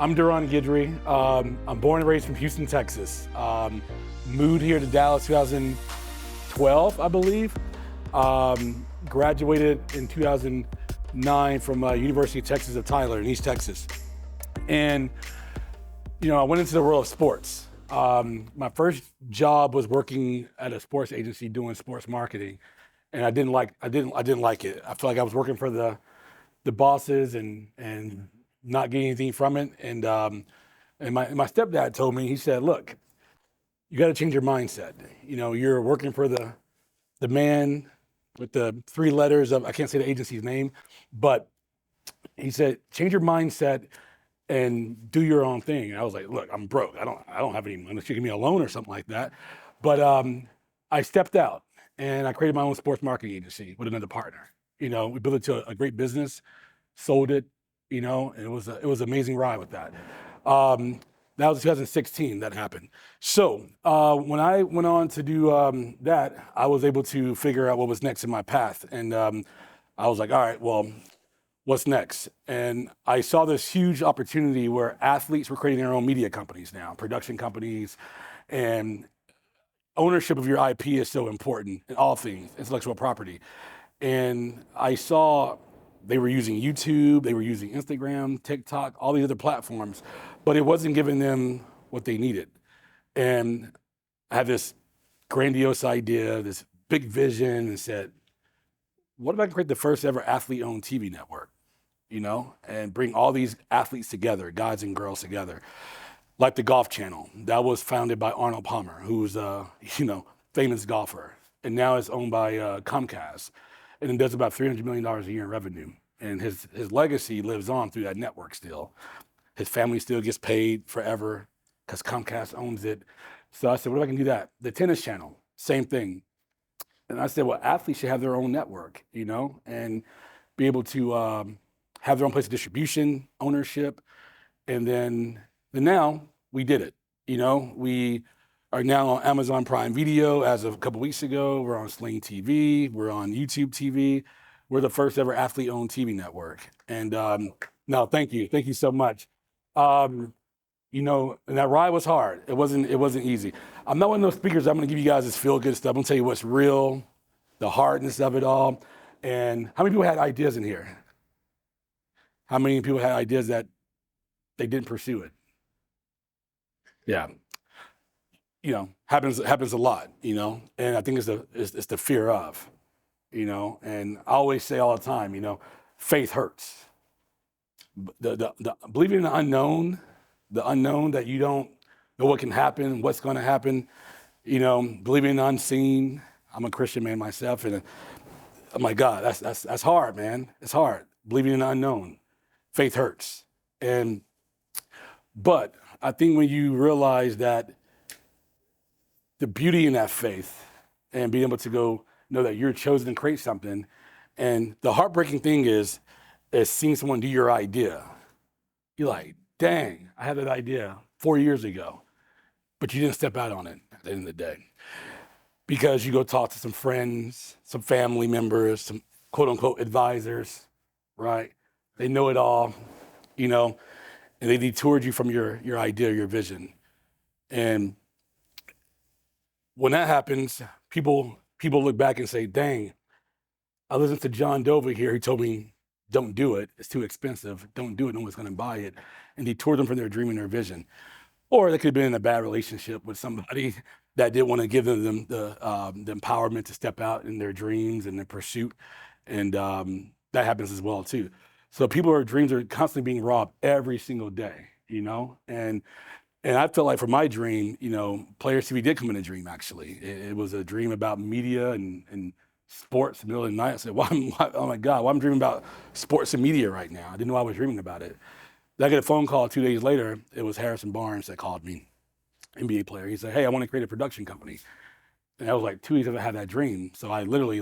I'm Deron Guidrey. I'm born and raised from Houston, Texas. Moved here to Dallas 2012, I believe. Graduated in 2009 from University of Texas at Tyler in East Texas. And, I went into the world of sports. My first job was working at a sports agency doing sports marketing. And I didn't like it. I felt like I was working for the bosses and not getting anything from it. And my stepdad told me, he said, look, you got to change your mindset. You're working for the man with the three letters of, I can't say the agency's name, but he said, change your mindset and do your own thing. And I was like, look, I'm broke. I don't have any money unless you give me a loan or something like that. But I stepped out and I created my own sports marketing agency with another partner. We built it to a great business, sold it, and it was an amazing ride with that. That was 2016 that happened. So when I went on to do that, I was able to figure out what was next in my path. And I was like, all right, well, what's next? And I saw this huge opportunity where athletes were creating their own media companies now, production companies, and ownership of your IP is so important in all things, intellectual property. And I saw they were using YouTube, they were using Instagram, TikTok, all these other platforms, but it wasn't giving them what they needed. And I had this grandiose idea, this big vision, and said, what if I can create the first ever athlete-owned TV network, and bring all these athletes together, guys and girls together, like the Golf Channel. That was founded by Arnold Palmer, who's a, famous golfer, and now it's owned by Comcast. And it does about $300 million a year in revenue. And his legacy lives on through that network still. His family still gets paid forever because Comcast owns it. So I said, what if I can do that? The Tennis Channel, same thing. And I said, well, athletes should have their own network, and be able to have their own place of distribution, ownership. And then now we did it. We are now on Amazon Prime Video as of a couple weeks ago. We're on Sling TV. We're on YouTube TV. We're the first ever athlete-owned TV network. And no, thank you. Thank you so much. And that ride was hard. It wasn't easy. I'm not one of those speakers. I'm going to give you guys this feel-good stuff. I'm going to tell you what's real, the hardness of it all. And how many people had ideas in here? How many people had ideas that they didn't pursue it? Yeah. Happens a lot, and I think it's the fear of, and I always say all the time, faith hurts. The believing in the unknown that you don't know what can happen, what's going to happen, believing in the unseen. I'm a Christian man myself, and I'm like, God, that's hard, man. It's hard. Believing in the unknown, faith hurts, but I think when you realize that the beauty in that faith and being able to go know that you're chosen to create something. And the heartbreaking thing is seeing someone do your idea. You're like, dang, I had that idea 4 years ago, but you didn't step out on it at the end of the day. Because you go talk to some friends, some family members, some quote unquote advisors, right? They know it all, and they detoured you from your idea, your vision. And when that happens, people look back and say, dang, I listened to John Dover here. He told me, don't do it. It's too expensive. Don't do it. No one's going to buy it. And he tore them from their dream and their vision. Or they could have been in a bad relationship with somebody that didn't want to give them the empowerment to step out in their dreams and their pursuit. And that happens as well, too. So dreams are constantly being robbed every single day, And I felt like for my dream, PlayersTV did come in a dream, actually. It was a dream about media and sports in the middle of the night. I said, oh my God, why I'm dreaming about sports and media right now? I didn't know I was dreaming about it. Then I get a phone call 2 days later. It was Harrison Barnes that called me, NBA player. He said, hey, I want to create a production company. And that was like 2 weeks after I had that dream. So I literally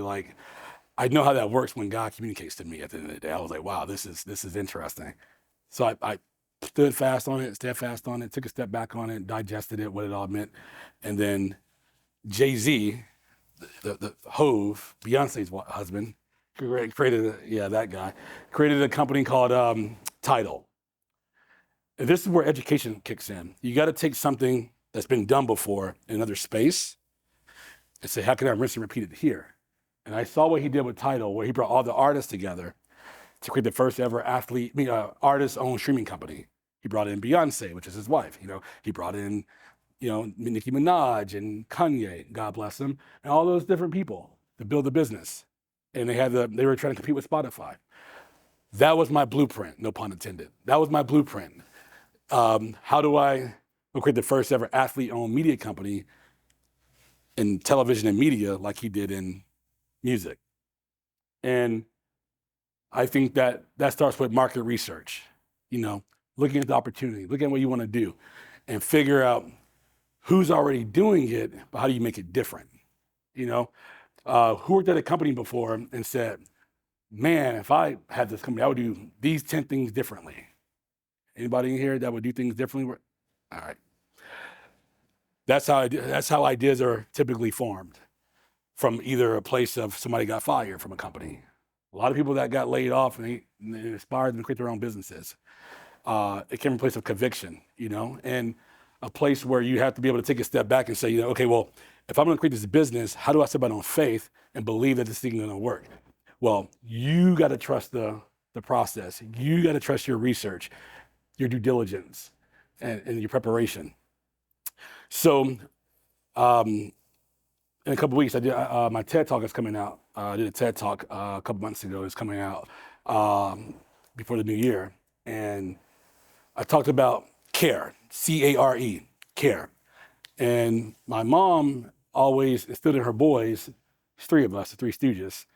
I know how that works when God communicates to me at the end of the day. I was like, wow, this is interesting. So I stood fast on it, steadfast on it, took a step back on it, digested it, what it all meant. And then Jay-Z, the Hove, Beyonce's husband, created that guy, created a company called Tidal. And this is where education kicks in. You got to take something that's been done before in another space and say, how can I rinse and repeat it here? And I saw what he did with Tidal, where he brought all the artists together to create the first ever artist-owned streaming company. He brought in Beyonce, which is his wife. He brought in, Nicki Minaj and Kanye, God bless them, and all those different people to build the business. And they were trying to compete with Spotify. That was my blueprint, no pun intended. That was my blueprint. How do I create the first ever athlete-owned media company in television and media like he did in music? And I think that starts with market research, looking at the opportunity, looking at what you want to do, and figure out who's already doing it, but how do you make it different? Who worked at a company before and said, man, if I had this company, I would do these 10 things differently. Anybody in here that would do things differently? All right. That's how ideas are typically formed, from either a place of somebody got fired from a company. A lot of people that got laid off and they inspired them to create their own businesses. It came from a place of conviction, and a place where you have to be able to take a step back and say, okay, well, if I'm going to create this business, how do I step out on faith and believe that this thing is going to work? Well, you got to trust the process. You got to trust your research, your due diligence, and your preparation. So, in a couple of weeks, I did my TED Talk is coming out. I did a TED Talk a couple months ago. It's coming out before the new year, and I talked about care, C-A-R-E, care. And my mom always instilled in her boys, there's three of us, the three stooges.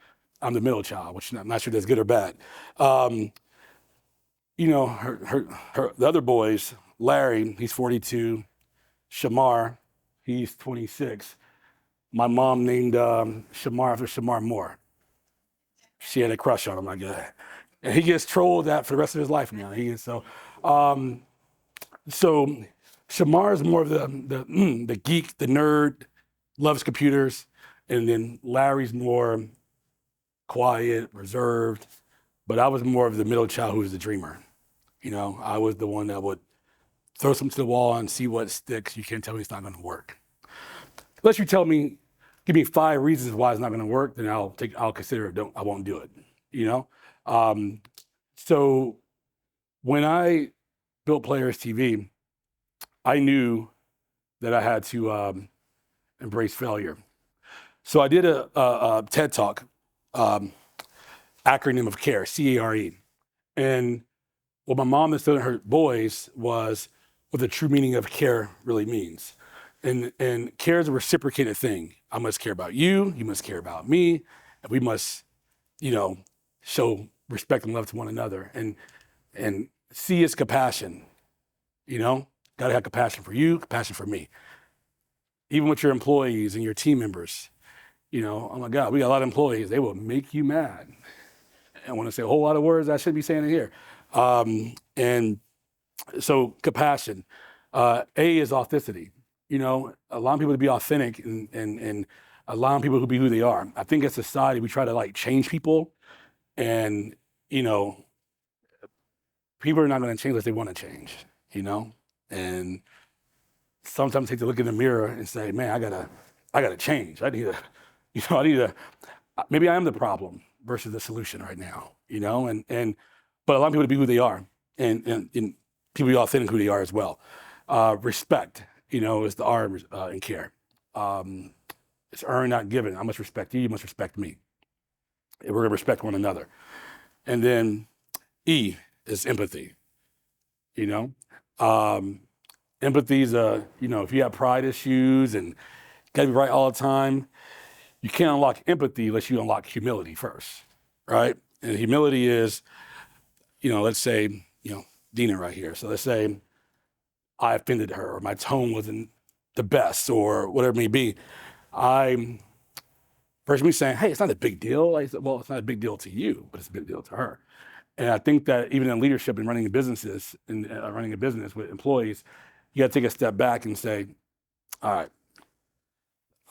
I'm the middle child, which I'm not sure that's good or bad. The other boys, Larry, he's 42, Shamar, he's 26. My mom named Shamar after Shamar Moore. She had a crush on him, I guess. And he gets trolled that for the rest of his life now. So Shamar is more of the geek, the nerd, loves computers, and then Larry's more quiet, reserved, but I was more of the middle child who was the dreamer. I was the one that would throw something to the wall and see what sticks. You can't tell me it's not going to work. Unless you give me 5 reasons why it's not going to work, then I'll consider it. I won't do it. So when I built PlayersTV, I knew that I had to embrace failure. So I did a TED Talk, acronym of CARE, C-A-R-E. And what my mom instilled in her boys was what the true meaning of care really means. And care is a reciprocated thing. I must care about you, you must care about me, and we must, show respect and love to one another. And C is compassion, Gotta have compassion for you, compassion for me. Even with your employees and your team members, oh my God, we got a lot of employees, they will make you mad. I want to say a whole lot of words I shouldn't be saying it here. And so compassion. A is authenticity. Allowing people to be authentic and allowing people to be who they are. I think as society, we try to change people, and people are not going to change unless they want to change, and sometimes take to look in the mirror and say, man, I gotta change. I need to, maybe I am the problem versus the solution right now, but allowing people to be who they are and people be authentic who they are as well. Respect, is the R in care. It's earned, not given. I must respect you, you must respect me. And we're gonna respect one another. And then E is empathy, Empathy is if you have pride issues and gotta be right all the time, you can't unlock empathy unless you unlock humility first, right? And humility is, let's say, Dina right here. So let's say I offended her, or my tone wasn't the best, or whatever it may be. I'm first me saying, hey, it's not a big deal. I said, well, it's not a big deal to you, but it's a big deal to her. And I think that even in leadership and running businesses and running a business with employees, you got to take a step back and say, all right,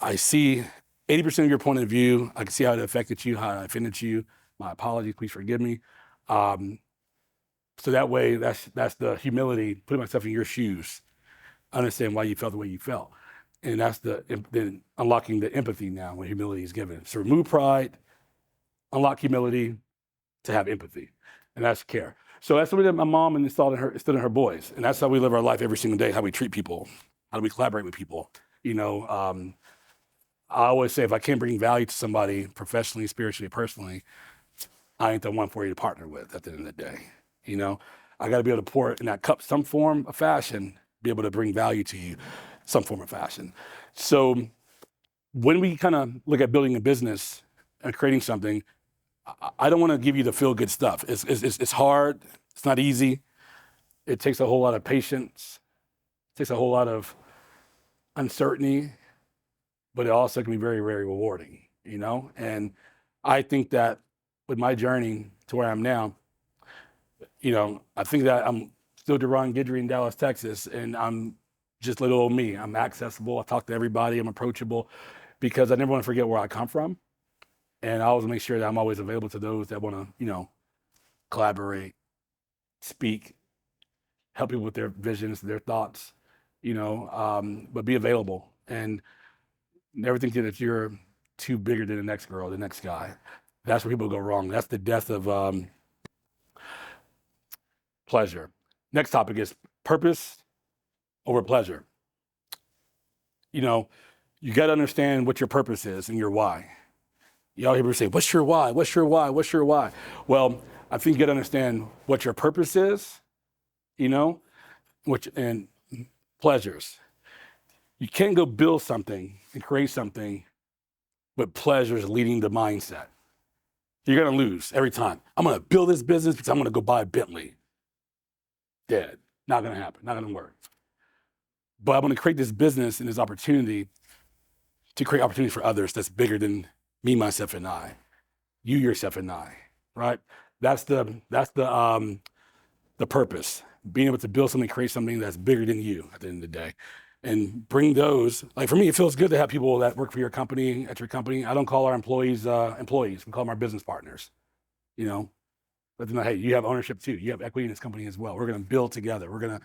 I see 80% of your point of view. I can see how it affected you, how it offended you. My apologies, please forgive me. So that way, that's the humility, putting myself in your shoes, understand why you felt the way you felt. And that's then unlocking the empathy now when humility is given. So remove pride, unlock humility to have empathy, and that's care. So that's something that my mom instilled in her boys, and that's how we live our life every single day. How we treat people, how do we collaborate with people. I always say if I can't bring value to somebody professionally, spiritually, personally, I ain't the one for you to partner with at the end of the day. I got to be able to pour it in that cup, some form of fashion, be able to bring value to you, some form of fashion. So when we kind of look at building a business and creating something, I don't want to give you the feel good stuff. It's hard. It's not easy. It takes a whole lot of patience. It takes a whole lot of uncertainty, but it also can be very, very rewarding, And I think that with my journey to where I am now, I think that I'm still Deron, Guidrey in Dallas, Texas, and I'm just little old me. I'm accessible. I talk to everybody. I'm approachable because I never want to forget where I come from. And I always make sure that I'm always available to those that want to, collaborate, speak, help people with their visions, their thoughts, but be available and never think that you're too bigger than the next girl, the next guy. That's where people go wrong. That's the death of pleasure. Next topic is purpose over pleasure. You got to understand what your purpose is and your why. Y'all hear people say, what's your why? What's your why? What's your why? Well, I think you got to understand what your purpose is, and pleasures. You can't go build something and create something with pleasures leading the mindset. You're going to lose every time. I'm going to build this business because I'm going to go buy a Bentley. Dead. Not going to happen. Not going to work. But I'm going to create this business and this opportunity to create opportunities for others that's bigger than me, myself, and I. You, yourself, and I. Right? That's the purpose. Being able to build something, create something that's bigger than you at the end of the day. And bring those, like for me, it feels good to have people that work for your company, at your company. I don't call our employees employees. We call them our business partners. Let them know, hey, you have ownership too. You have equity in this company as well. We're going to build together. We're going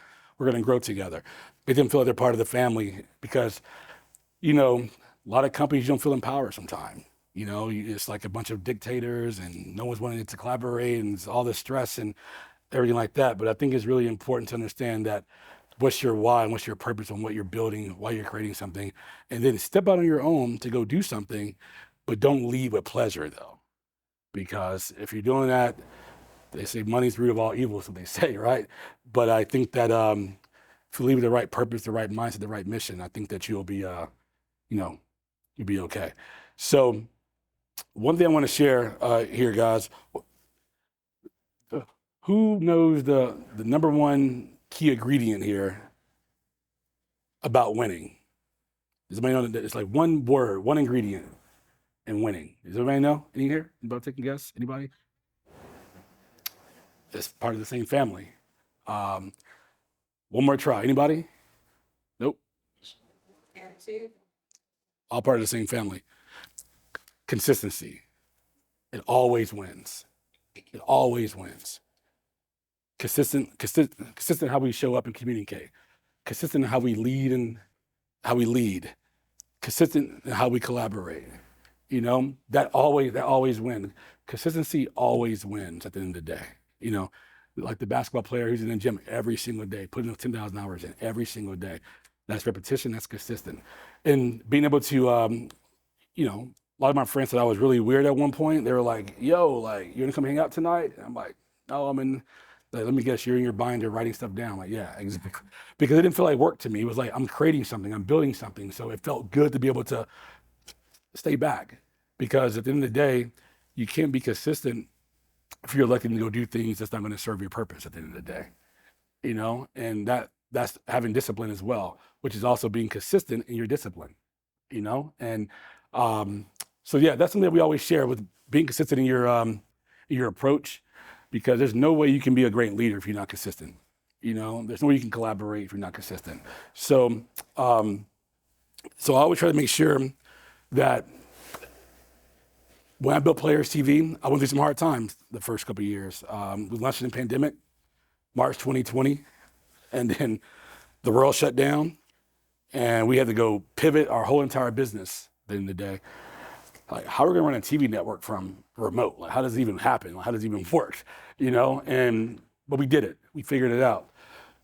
to grow together. Make them feel like they're part of the family because, a lot of companies you don't feel empowered sometimes. It's like a bunch of dictators and no one's wanting to collaborate and it's all this stress and everything like that. But I think it's really important to understand that what's your why and what's your purpose on what you're building, why you're creating something, and then step out on your own to go do something, but don't lead with pleasure though. Because if you're doing that, they say money's the root of all evil, so they say, right? But I think that if you leave with the right purpose, the right mindset, the right mission, I think that you'll be, you'll be okay. So one thing I want to share here, guys, who knows the number one key ingredient here about winning? Does anybody know that it's like one word, one ingredient in winning? Does everybody know? Any here? Anybody take a guess? Anybody? It's part of the same family. One more try. Anybody? Nope. Attitude. All part of the same family. Consistency. It always wins. It always wins. Consistent how we show up and communicate. Consistent in how we lead and how we lead. Consistent in how we collaborate. That always wins. Consistency always wins at the end of the day. Like the basketball player who's in the gym every single day, putting 10,000 hours in every single day. That's repetition, that's consistent. And being able to, a lot of my friends said I was really weird at one point. They were like, yo, like, you gonna come hang out tonight? And I'm like, no, I'm in, like, let me guess, you're in your binder writing stuff down. I'm like, yeah, exactly. Because it didn't feel like work to me. It was like, I'm creating something, I'm building something. So it felt good to be able to stay back. Because at the end of the day, you can't be consistent if you're electing to go do things that's not going to serve your purpose at the end of the day. And that's having discipline as well, which is also being consistent in your discipline, And so yeah, that's something that we always share with being consistent in your approach, because there's no way you can be a great leader if you're not consistent. There's no way you can collaborate if you're not consistent. So I always try to make sure that when I built PlayersTV, I went through some hard times the first couple of years. We launched in the pandemic. March 2020, and then the world shut down, and we had to go pivot our whole entire business at the end of the day. Like, how are we gonna run a TV network from remote? Like, how does it even happen? Like, how does it even work? But we did it. We figured it out.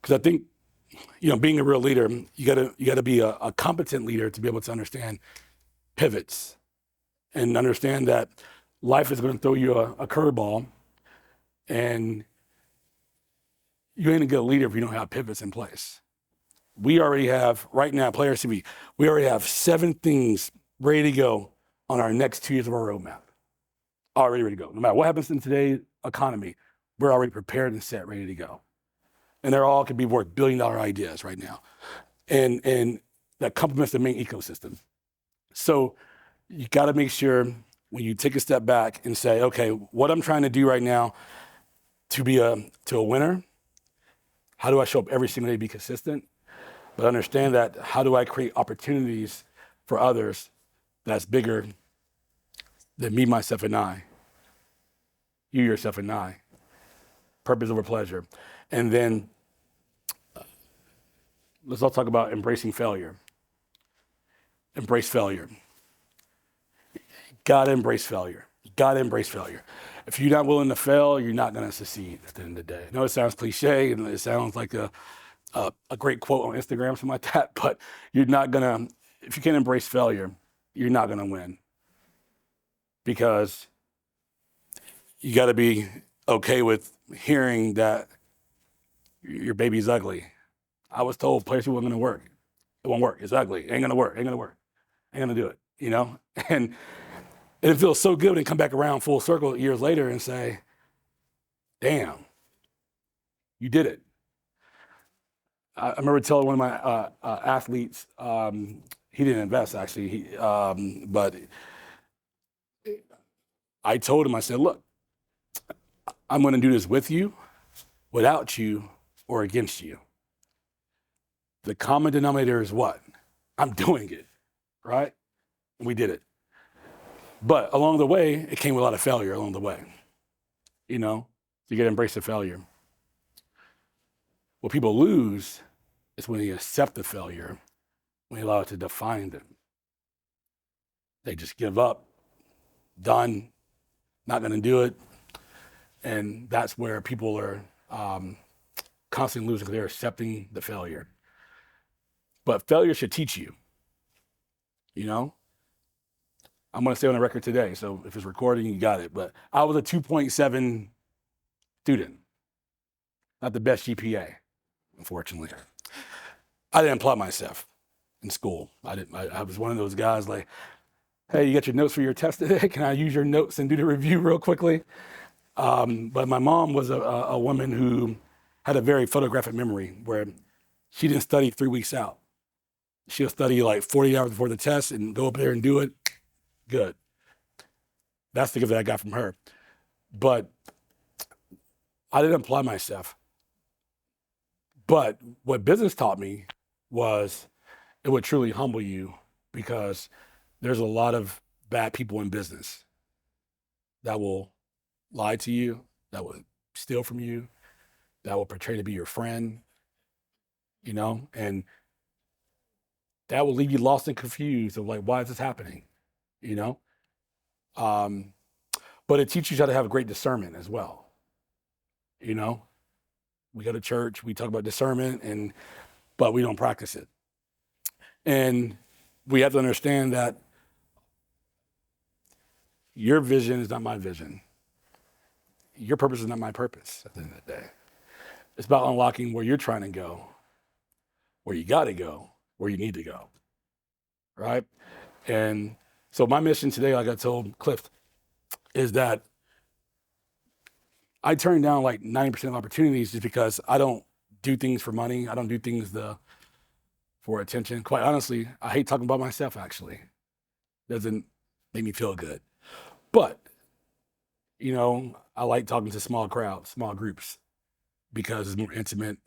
Because I think, being a real leader, you gotta be a competent leader to be able to understand pivots and understand that life is gonna throw you a curveball, and you ain't a good leader if you don't have pivots in place. We already have, right now, PlayersTV, we already have 7 things ready to go on our next 2 years of our roadmap. Already ready to go. No matter what happens in today's economy, we're already prepared and set, ready to go. And they're all could be worth billion-dollar ideas right now. And that complements the main ecosystem. So you gotta make sure when you take a step back and say, okay, what I'm trying to do right now to be a winner, how do I show up every single day, be consistent? But understand that, how do I create opportunities for others that's bigger than me, myself, and I? You, yourself, and I. Purpose over pleasure. And then let's all talk about embracing failure. Embrace failure. You gotta embrace failure. You gotta embrace failure. If you're not willing to fail, you're not gonna succeed at the end of the day. I know it sounds cliche and it sounds like a great quote on Instagram, something like that, but you're not gonna, if you can't embrace failure, you're not gonna win. Because you gotta be okay with hearing that your baby's ugly. I was told PlayersTV wasn't gonna work. It won't work, it's ugly, ain't gonna work, ain't gonna do it, And it feels so good when you come back around full circle years later and say, damn, you did it. I remember telling one of my athletes, he didn't invest actually, but I told him, I said, look, I'm gonna do this with you, without you, or against you. The common denominator is what? I'm doing it, right? And we did it. But along the way, it came with a lot of failure along the way. So you gotta embrace the failure. What people lose is when they accept the failure, when they allow it to define them. They just give up, done, not gonna do it. And that's where people are constantly losing, because they're accepting the failure. But failure should teach you, I'm gonna stay on the record today, so if it's recording, you got it. But I was a 2.7 student, not the best GPA, unfortunately. I didn't apply myself in school. I was one of those guys like, hey, you got your notes for your test today? Can I use your notes and do the review real quickly? But my mom was a woman who had a very photographic memory, where she didn't study 3 weeks out. She'll study like 40 hours before the test and go up there and do it. Good. That's the gift that I got from her. But I didn't apply myself. But what business taught me was it would truly humble you, because there's a lot of bad people in business that will lie to you, that will steal from you, that will portray to be your friend, and that will leave you lost and confused of like, why is this happening? But it teaches you how to have a great discernment as well. We go to church, we talk about discernment, but we don't practice it. And we have to understand that your vision is not my vision. Your purpose is not my purpose at the end of the day. It's about unlocking where you're trying to go, where you got to go, where you need to go, right? And so my mission today, like I told Cliff, is that I turn down like 90% of opportunities just because I don't do things for money. I don't do things for attention. Quite honestly, I hate talking about myself, actually. Doesn't make me feel good. But, I like talking to small crowds, small groups, because it's more intimate.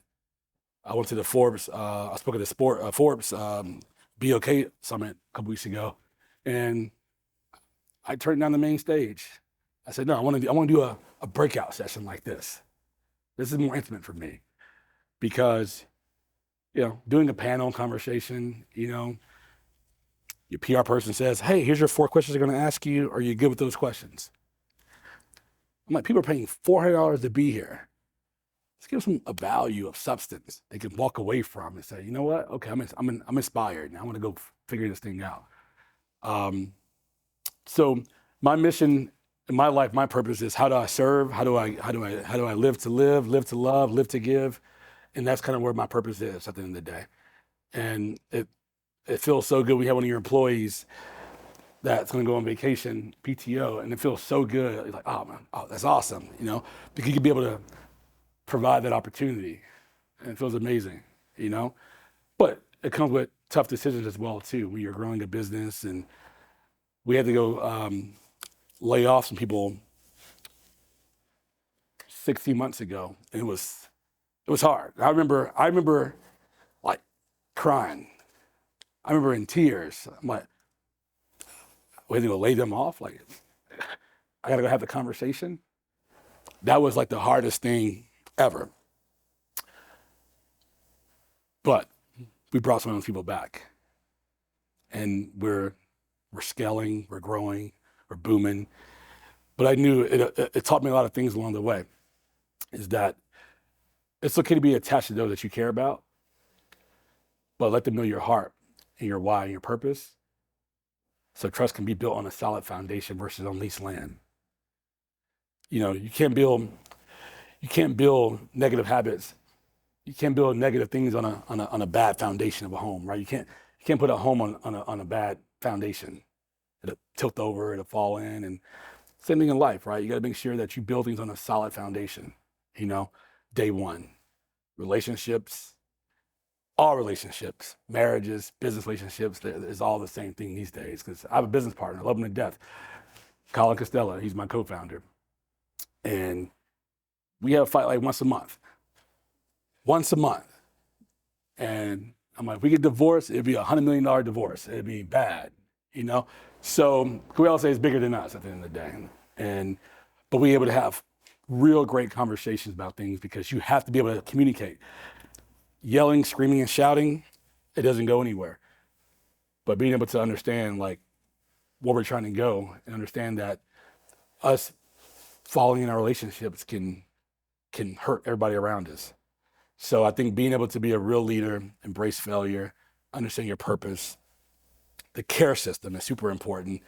I went to the Forbes, I spoke at the Forbes BOK summit a couple weeks ago, and I turned down the main stage. I said, no, I want to do a breakout session like this, This is more intimate for me because, doing a panel conversation, your PR person says, hey, here's your 4 questions they're going to ask you. Are you good with those questions? I'm like, people are paying $400 to be here. Let's give them a value of substance they can walk away from and say, you know what? Okay, I'm inspired. Now I want to go figure this thing out. So my mission in my life, my purpose is how do I serve? How do I live to love, live to give? And that's kind of where my purpose is at the end of the day. And it feels so good. We have one of your employees that's going to go on vacation, PTO, and it feels so good. It's like, oh man, that's awesome, because you can be able to provide that opportunity, and it feels amazing, But it comes with tough decisions as well too. When you're growing a business, and we had to go lay off some people 16 months ago, and it was hard. I remember like crying. I remember in tears. I'm like, we had to go lay them off. Like, I got to go have the conversation. That was like the hardest thing ever. But we brought some of those people back, and we're scaling, we're growing, we're booming. But I knew it taught me a lot of things along the way. Is that it's okay to be attached to those that you care about, but let them know your heart and your why and your purpose. So trust can be built on a solid foundation versus on leased land. You can't build negative habits. You can't build negative things on a bad foundation of a home, right? You can't put a home on a bad foundation. It'll tilt over, it'll fall in, and same thing in life, right? You got to make sure that you build things on a solid foundation. Day one, relationships. All relationships, marriages, business relationships, is all the same thing these days. Because I have a business partner, I love him to death, Colin Costello. He's my co-founder, and we have a fight like once a month. And I'm like, if we get divorced, it'd be $100 million divorce. It'd be bad, So who else is bigger than us at the end of the day? But we're able to have real great conversations about things because you have to be able to communicate. Yelling, screaming, and shouting, it doesn't go anywhere. But being able to understand like where we're trying to go and understand that us falling in our relationships can hurt everybody around us. So I think being able to be a real leader, embrace failure, understand your purpose, the care system is super important.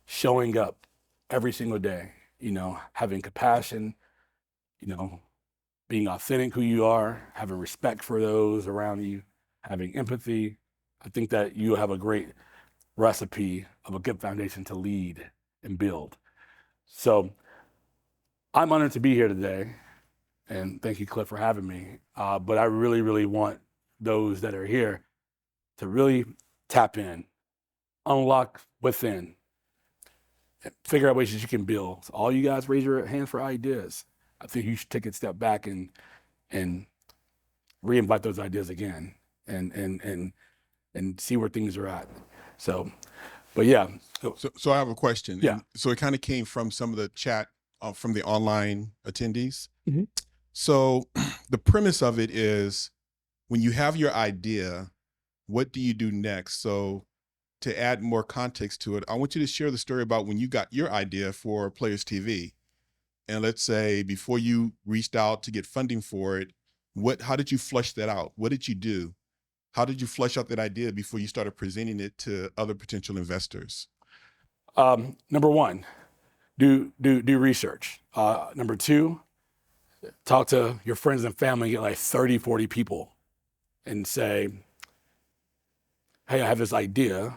Showing up every single day, having compassion, being authentic who you are, having respect for those around you, having empathy. I think that you have a great recipe of a good foundation to lead and build. So I'm honored to be here today, and thank you, Cliff, for having me. But I really, really want those that are here to really tap in, unlock within, and figure out ways that you can build. So all you guys raise your hands for ideas. I think you should take a step back and re-invite those ideas again and see where things are at. So, but yeah. So I have a question. Yeah. And so it kind of came from some of the chat from the online attendees. Mm-hmm. So the premise of it is when you have your idea, what do you do next? So to add more context to it, I want you to share the story about when you got your idea for PlayersTV. And let's say before you reached out to get funding for it, how did you flush that out? What did you do? How did you flush out that idea before you started presenting it to other potential investors? Number one, do research. Number two, talk to your friends and family, get like 30, 40 people and say, hey, I have this idea.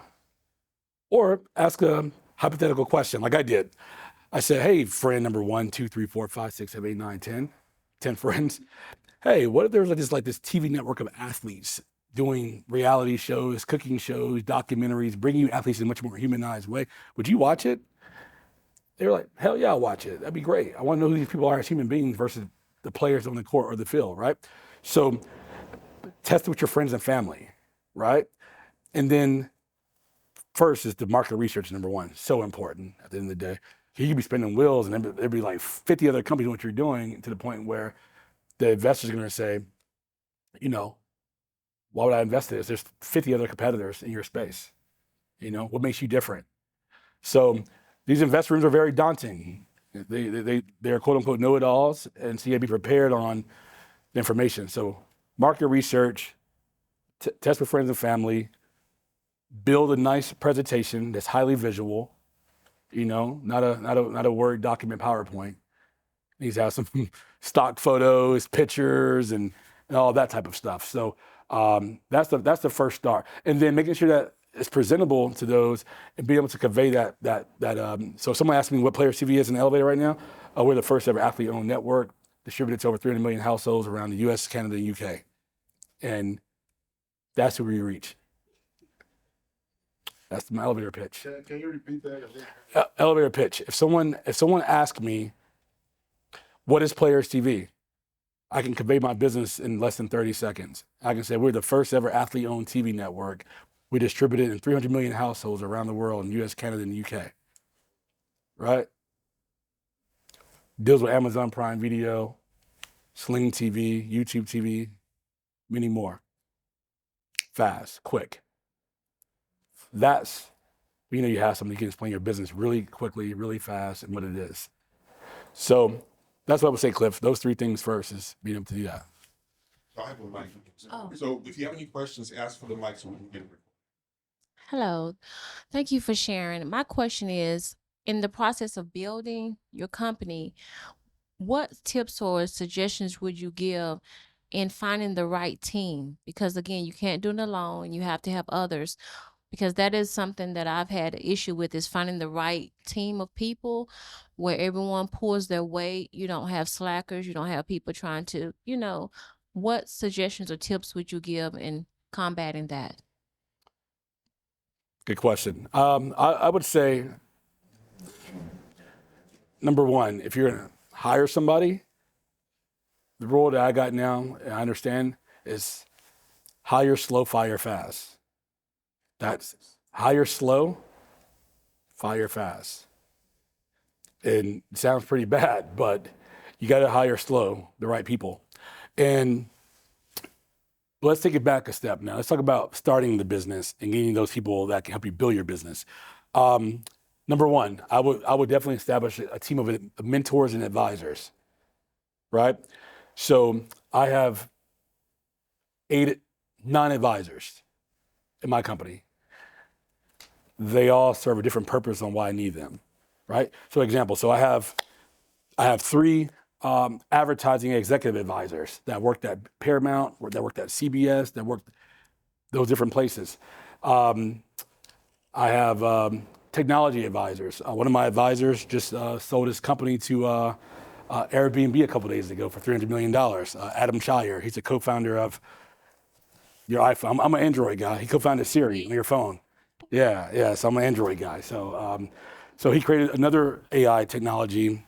Or ask a hypothetical question like I did. I said, hey, friend number 1, 2, 3, 4, 5, 6, 7, 8, 9, 10 friends. Hey, what if there was like this TV network of athletes doing reality shows, cooking shows, documentaries, bringing you athletes in a much more humanized way? Would you watch it? They were like, hell yeah, I'll watch it. That'd be great. I want to know who these people are as human beings versus the players on the court or the field, right? So test it with your friends and family, right? And then first is the market research, number one. So important at the end of the day. You could be spinning wheels and there'd be like 50 other companies doing what you're doing to the point where the investor's going to say, you know, why would I invest in this? There's 50 other competitors in your space. You know, what makes you different? So these invest rooms are very daunting. They're quote unquote know-it-alls, and so you gotta be prepared on the information. So market research, test with friends and family, build a nice presentation that's highly visual, you know, not a Word document PowerPoint. It needs to have some stock photos, pictures, and all that type of stuff. So that's the first start. And then making sure that it's presentable to those and being able to convey that. So if someone asks me what PlayersTV is in the elevator right now, we're the first ever athlete-owned network, distributed to over 300 million households around the US, Canada, and UK. And that's who we reach. That's my elevator pitch. Can you repeat that? Elevator pitch. If someone asks me, what is PlayersTV? I can convey my business in less than 30 seconds. I can say we're the first ever athlete-owned TV network. We distribute it in 300 million households around the world in US, Canada, and the UK. Right? Deals with Amazon Prime Video, Sling TV, YouTube TV, many more. Fast, quick. That's, you know, you have somebody who can explain your business really quickly, really fast, and what it is. So that's what I would say, Cliff. Those three things first is being able to do that. I have a mic. So if you have any questions, ask for the mic so we can get it. Hello. Thank you for sharing. My question is, in the process of building your company, what tips or suggestions would you give in finding the right team? Because again, you can't do it alone. You have to have others. Because that is something that I've had an issue with, is finding the right team of people where everyone pulls their weight. You don't have slackers. You don't have people trying to, you know, what suggestions or tips would you give in combating that? Good question. I would say, number one, if you're gonna hire somebody, the rule that I got now, and I understand, is hire slow, fire fast. That's hire slow, fire fast. And it sounds pretty bad, but you gotta hire slow, the right people. And let's take it back a step now. Let's talk about starting the business and getting those people that can help you build your business. Number one, I would definitely establish a team of mentors and advisors, right? So I have 9 advisors in my company. They all serve a different purpose on why I need them, right? So example, so I have 3 advertising executive advisors that worked at Paramount, that worked at CBS, that worked those different places. I have technology advisors. One of my advisors just sold his company to Airbnb a couple days ago for $300 million. Adam Shire, he's a co-founder of your iPhone. I'm an Android guy. He co-founded Siri on your phone. Yeah. So I'm an Android guy. So he created another AI technology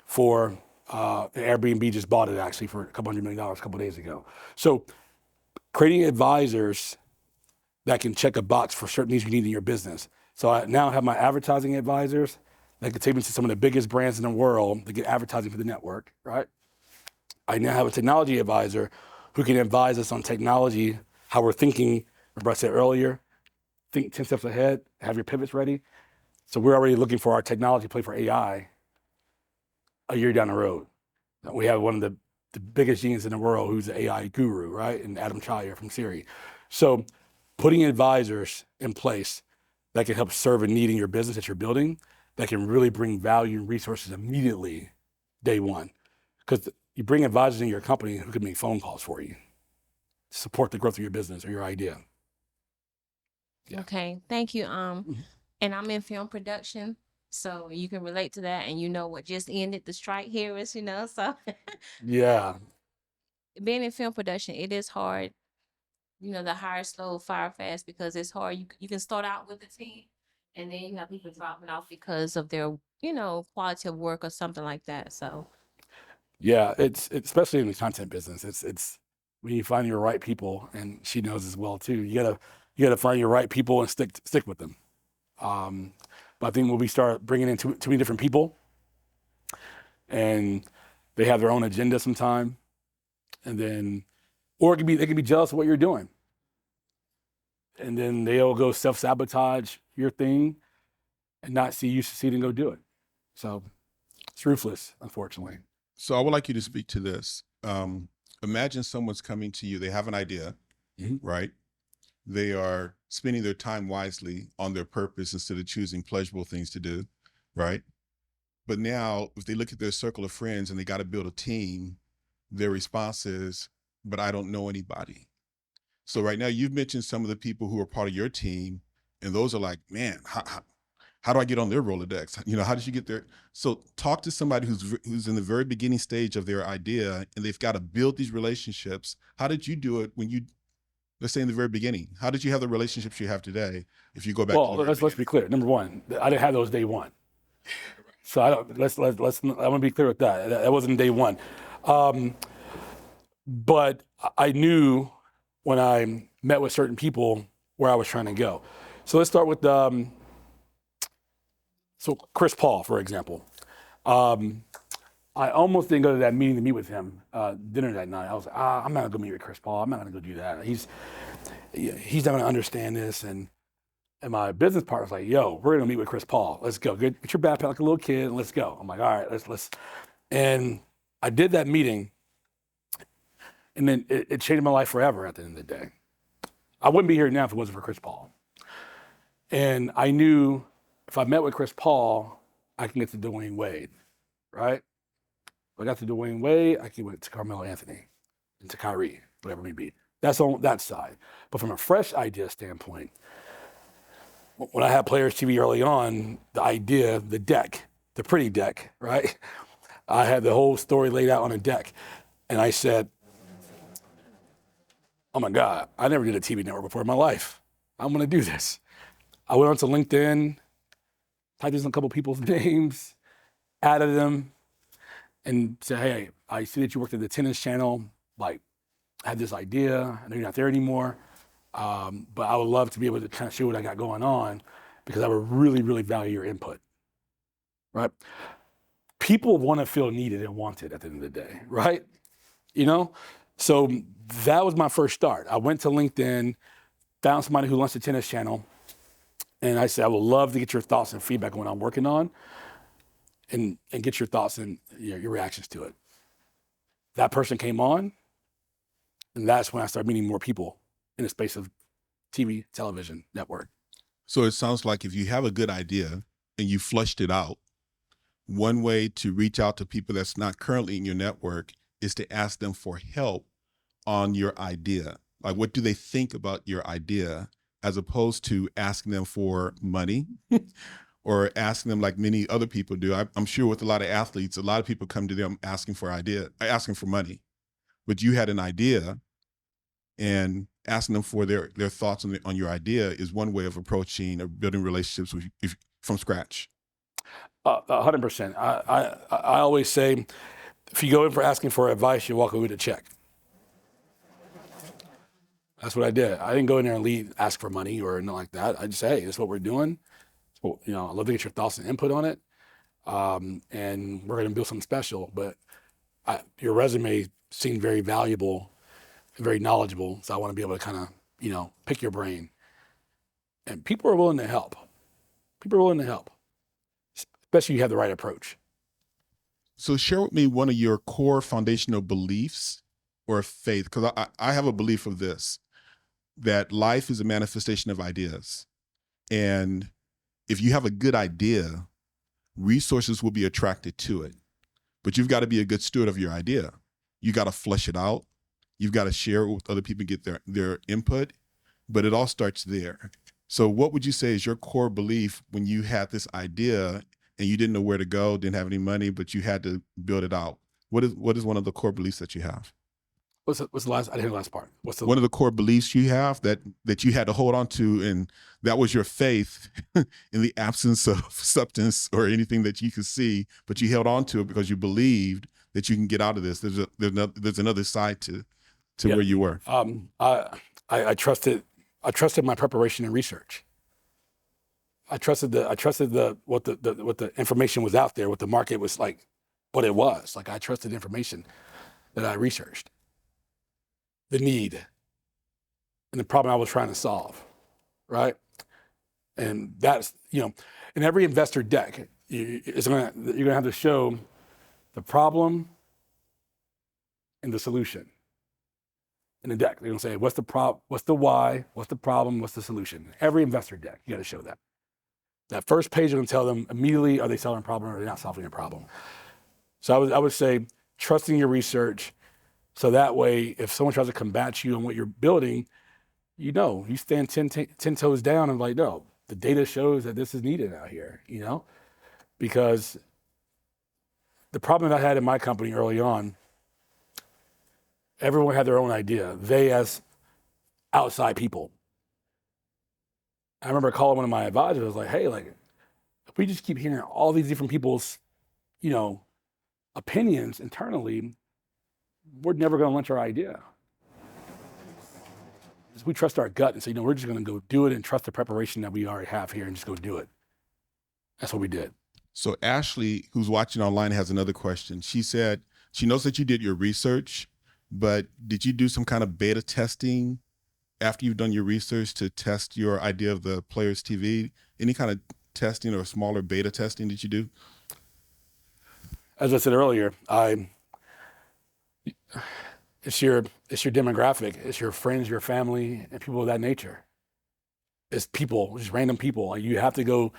for Airbnb. Just bought it actually for a couple $100 million a couple days ago. So creating advisors that can check a box for certain needs you need in your business. So I now have my advertising advisors that can take me to some of the biggest brands in the world to get advertising for the network, right? I now have a technology advisor who can advise us on technology, how we're thinking. Remember I said earlier, think 10 steps ahead, have your pivots ready. So we're already looking for our technology play for AI a year down the road. We have one of the biggest geniuses in the world who's an AI guru, right? And Adam Shire from Siri. So putting advisors in place that can help serve a need in your business that you're building, that can really bring value and resources immediately, day one. Because you bring advisors in your company who can make phone calls for you, to support the growth of your business or your idea. Yeah. Okay, thank you. And I'm in film production, so you can relate to that, and you know what just ended the strike here is, you know, so Yeah. being in film production, it is hard, you know, the hire slow, fire fast, because it's hard. You can start out with a team, and then you have people dropping off because of their, you know, quality of work or something like that. So Yeah, it's especially in the content business. It's when you find your right people, and she knows as well too. You gotta find your right people and stick with them. But I think when we start bringing in too many different people, and they have their own agenda sometime, And then, or they can be jealous of what you're doing. And then they'll go self-sabotage your thing and not see you succeed and go do it. So it's ruthless, unfortunately. So I would like you to speak to this. Imagine someone's coming to you, they have an idea, right? They are spending their time wisely on their purpose instead of choosing pleasurable things to do, right? But now if they look at their circle of friends and they got to build a team, their response is, but I don't know anybody. So right now you've mentioned some of the people who are part of your team, and those are like, man, how do I get on their Rolodex? You know, how did you get there? So talk to somebody who's in the very beginning stage of their idea, and they've got to build these relationships. How did you do it when you, let's say in the very beginning, how did you have the relationships you have today? If you go back to the very let's be clear. Number one, I didn't have those day one. So I want to be clear with that. That wasn't day one. But I knew when I met with certain people where I was trying to go. So let's start with so Chris Paul, for example. I almost didn't go to that meeting to meet with him, dinner that night. I was like, I'm not gonna go meet with Chris Paul. I'm not gonna go do that. He's not gonna understand this. And my business partner was like, yo, we're gonna meet with Chris Paul. Let's go. Get your backpack like a little kid and let's go. I'm like, all right, let's. And I did that meeting, and then it changed my life forever at the end of the day. I wouldn't be here now if it wasn't for Chris Paul. And I knew if I met with Chris Paul, I can get to Dwayne Wade, right? If I got to Dwayne Wade, I can get to Carmelo Anthony and to Kyrie, whatever it may be. That's on that side. But from a fresh idea standpoint, when I had Players TV early on, the idea, the deck, the pretty deck, right? I had the whole story laid out on a deck. And I said, oh my God, I never did a TV network before in my life. I'm gonna do this. I went onto LinkedIn, typed in a couple people's names, added them, and said, hey, I see that you worked at the tennis channel. Like, I had this idea. I know you're not there anymore, but I would love to be able to kind of show what I got going on because I would really, really value your input, right? People want to feel needed and wanted at the end of the day, right? You know? So that was my first start. I went to LinkedIn, found somebody who launched the tennis channel, and I said, I would love to get your thoughts and feedback on what I'm working on and get your thoughts and your reactions to it. That person came on, and that's when I started meeting more people in the space of TV, television, network. So it sounds like if you have a good idea and you flushed it out, one way to reach out to people that's not currently in your network is to ask them for help on your idea. Like, what do they think about your idea, as opposed to asking them for money or asking them like many other people do. I'm sure with a lot of athletes, a lot of people come to them asking for money, but you had an idea, and asking them for their thoughts on your idea is one way of approaching or building relationships from scratch. 100%. I always say, if you go in for asking for advice, you walk away with a check. That's what I did. I didn't go in there and ask for money or nothing like that. I just say, hey, this is what we're doing. So, I'd love to get your thoughts and input on it. And we're going to build something special. But your resume seemed very valuable and very knowledgeable. So I want to be able to kind of, pick your brain. And people are willing to help. Especially if you have the right approach. So share with me one of your core foundational beliefs or faith, because I have a belief of this, that life is a manifestation of ideas. And if you have a good idea, resources will be attracted to it. But you've got to be a good steward of your idea. You got to flesh it out. You've got to share it with other people, get their input, but it all starts there. So what would you say is your core belief when you had this idea and you didn't know where to go, didn't have any money, but you had to build it out? What is one of the core beliefs that you have? What's the last? I didn't hear the last part. One of the core beliefs you have that you had to hold on to, and that was your faith in the absence of substance or anything that you could see, but you held on to it because you believed that you can get out of this. There's another side to where you were. I trusted my preparation and research. I trusted what the information was out there, what the market was like, what it was. Like, I trusted the information that I researched. the need and the problem I was trying to solve, right? And that's, in every investor deck, you're gonna have to show the problem and the solution in the deck. They're gonna say, what's the why, what's the problem, what's the solution? Every investor deck, you gotta show that. That first page is gonna tell them immediately, are they solving a problem or are they not solving a problem? So I would say, trusting your research, so that way, if someone tries to combat you on what you're building, you stand 10 toes down and like, no, the data shows that this is needed out here, because the problem that I had in my company early on, everyone had their own idea. They as outside people. I remember calling one of my advisors, I was like, hey, if we just keep hearing all these different people's, opinions internally, we're never gonna launch our idea. We trust our gut and say, we're just gonna go do it and trust the preparation that we already have here and just go do it. That's what we did. So Ashley, who's watching online, has another question. She said she knows that you did your research, but did you do some kind of beta testing after you've done your research to test your idea of the PlayersTV? Any kind of testing or smaller beta testing did you do? As I said earlier, it's your demographic, it's your friends, your family, and people of that nature. It's people, just random people. Like, you have to go.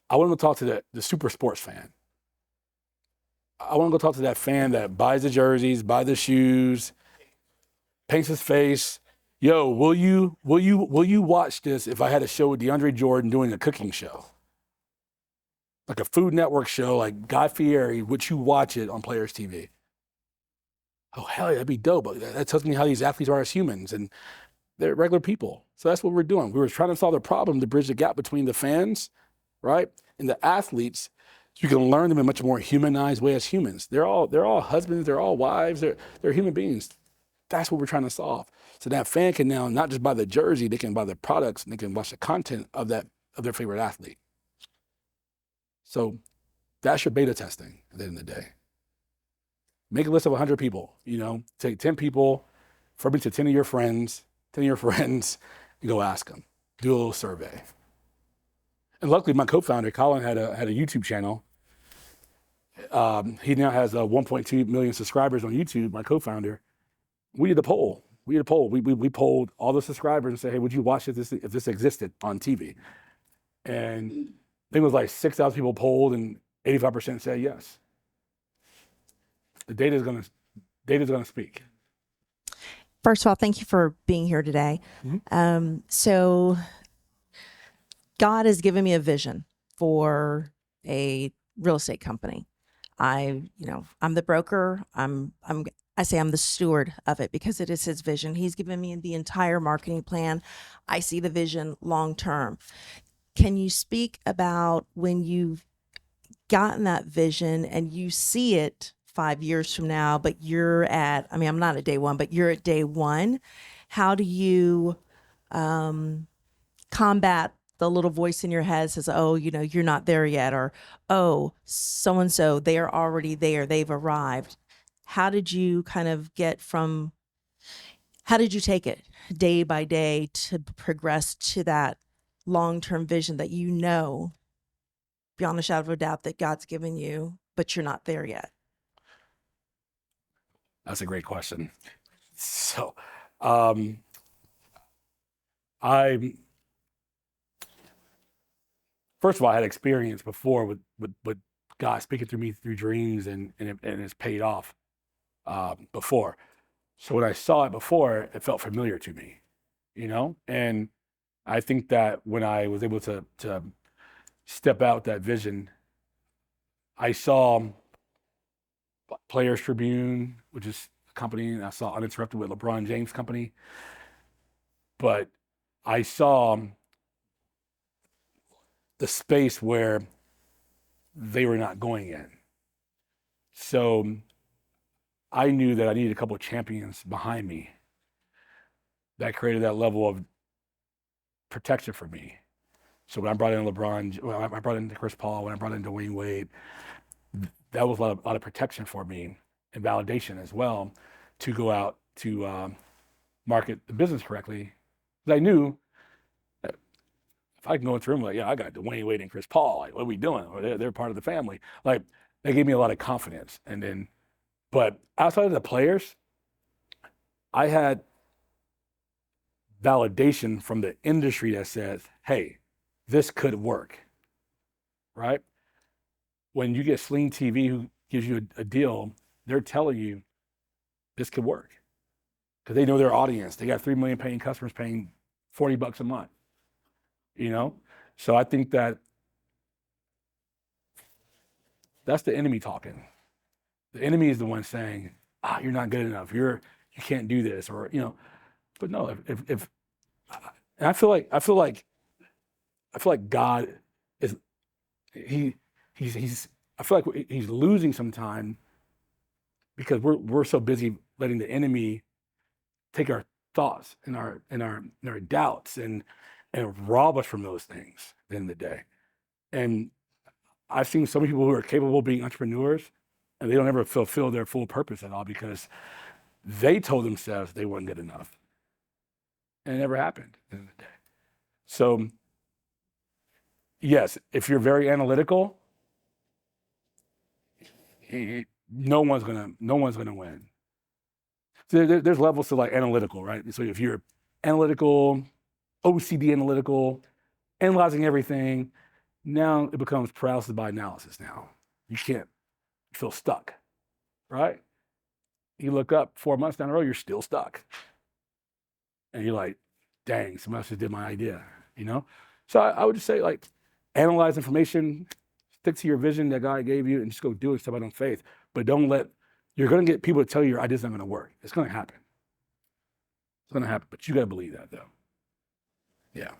I want to go talk to the super sports fan. I want to go talk to that fan that buys the jerseys, buys the shoes, paints his face. Yo, will you watch this if I had a show with DeAndre Jordan doing a cooking show? Like a Food Network show, like Guy Fieri, would you watch it on PlayersTV? Oh, hell yeah, that'd be dope. That tells me how these athletes are as humans, and they're regular people. So that's what we're doing. We were trying to solve the problem to bridge the gap between the fans, right, and the athletes, so you can learn them in a much more humanized way as humans. They're all husbands, they're all wives, they're human beings. That's what we're trying to solve. So that fan can now not just buy the jersey, they can buy the products, and they can watch the content of their favorite athlete. So that's your beta testing at the end of the day. Make a list of 100 people, take 10 people, refer me to 10 of your friends, and go ask them. Do a little survey. And luckily, my co-founder, Colin, had a YouTube channel. He now has 1.2 million subscribers on YouTube, my co-founder. We did a poll. We polled all the subscribers and said, hey, would you watch this if this existed on TV? And I think it was like 6,000 people polled and 85% said yes. The data's gonna speak. First of all, thank you for being here today. So God has given me a vision for a real estate company. I'm the broker. I say I'm the steward of it because it is his vision. He's given me the entire marketing plan. I see the vision long term. Can you speak about when you've gotten that vision and you see it 5 years from now, but I'm not at day one, but you're at day one. How do you combat the little voice in your head says, oh, you're not there yet, or, oh, so-and-so, they are already there, they've arrived. How did you how did you take it day by day to progress to that long-term vision that beyond a shadow of a doubt that God's given you, but you're not there yet? That's a great question. So, first of all, I had experience before with God speaking through me through dreams, and it's paid off before. So when I saw it before, it felt familiar to me, And I think that when I was able to step out that vision, I saw Players Tribune, which is a company, and I saw Uninterrupted with LeBron James company. But I saw the space where they were not going in. So I knew that I needed a couple of champions behind me that created that level of protection for me. So when I brought in LeBron, when I brought in Chris Paul, when I brought in Dwayne Wade, that was a lot of protection for me and validation as well, to go out to market the business correctly. Because I knew that if I can go into a room like, yeah, I got Dwayne Wade and Chris Paul, like, what are we doing? Or they're part of the family. Like, they gave me a lot of confidence. And then, but outside of the players, I had validation from the industry that says, hey, this could work, right? When you get Sling TV, who gives you a deal, they're telling you this could work because they know their audience. They got 3 million paying customers paying $40 a month, you know? So I think that's the enemy talking. The enemy is the one saying, you're not good enough. You can't do this, or, you know, but no, if and I feel like God is, he's I feel like he's losing some time because we're so busy letting the enemy take our thoughts and our doubts and rob us from those things at the end of the day. And I've seen so many people who are capable of being entrepreneurs and they don't ever fulfill their full purpose at all because they told themselves they weren't good enough. And it never happened at the end of the day. So yes, if you're very analytical, no one's gonna win. So there's levels to like analytical, right? So if you're analytical, OCD analytical, analyzing everything, now it becomes paralysis by analysis. Now you feel stuck, right? You look up 4 months down the road, you're still stuck, and you're like, "Dang, someone else just did my idea," you know. So I would just say, like, analyze information, stick to your vision that God gave you, and just go do it, step out on faith. But you're going to get people to tell you your idea's not going to work. It's going to happen. It's going to happen, but you got to believe that, though. Yeah.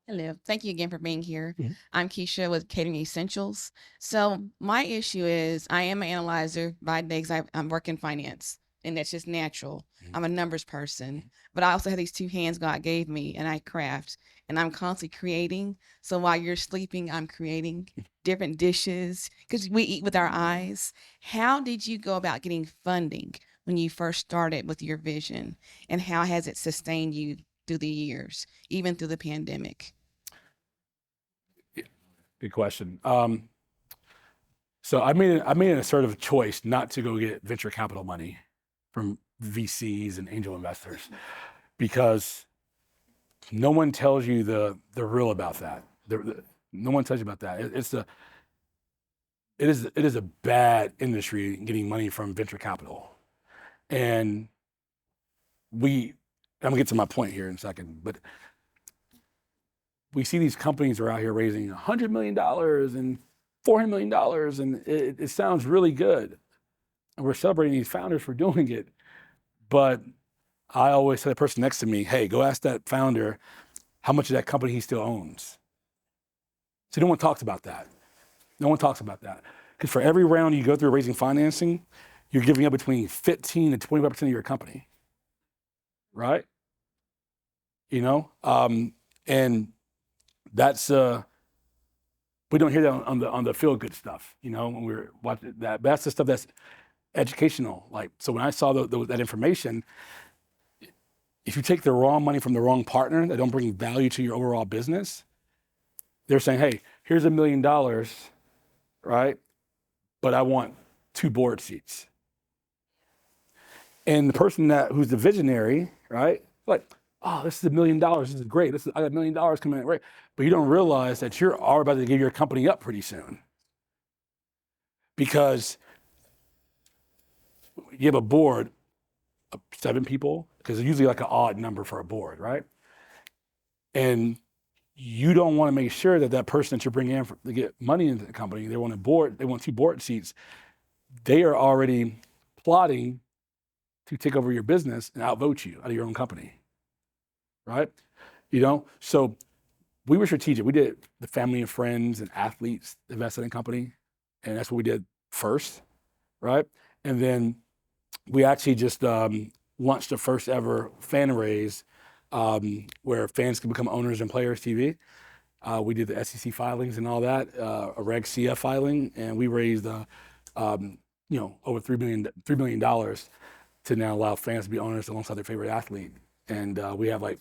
Hello. Thank you again for being here. Mhm. I'm Keisha with Catering Essentials. So my issue is I am an analyzer by day because I'm working finance, and that's just natural. I'm a numbers person, but I also have these two hands God gave me, and I craft, and I'm constantly creating. So while you're sleeping, I'm creating different dishes because we eat with our eyes. How did you go about getting funding when you first started with your vision, and how has it sustained you through the years, even through the pandemic? Good question. So I made an assertive choice not to go get venture capital money from VCs and angel investors because no one tells you the real about that. No one tells you about that. It is a bad industry getting money from venture capital, and I'm gonna get to my point here in a second, but we see these companies are out here raising $100 million and $400 million, and it sounds really good. And we're celebrating these founders for doing it. But I always tell the person next to me, hey, go ask that founder how much of that company he still owns. So no one talks about that. No one talks about that. Because for every round you go through raising financing, you're giving up between 15 and 25% of your company, right? You know, and that's we don't hear that on the feel good stuff, you know, when we're watching that. But that's the stuff that's educational. Like, so when I saw that information, if you take the wrong money from the wrong partner that don't bring value to your overall business, they're saying, hey, here's $1 million, right? But I want 2 board seats. And the person who's the visionary, right? Like, oh, this is $1 million. This is great. I got $1 million coming in, right? But you don't realize that you're all about to give your company up pretty soon. Because you have a board of 7 people, because it's usually like an odd number for a board, right? And you don't want to make sure that person that you're bringing in to get money into the company, they want 2 board seats. They are already plotting to take over your business and outvote you out of your own company, right? You know, so we were strategic. We did the family and friends and athletes invested in company, and that's what we did first, right? And then we actually just launched the first ever fan raise where fans can become owners in PlayersTV. We did the SEC filings and all that, a Reg CF filing, and we raised over $3 million to now allow fans to be owners alongside their favorite athlete. And we have like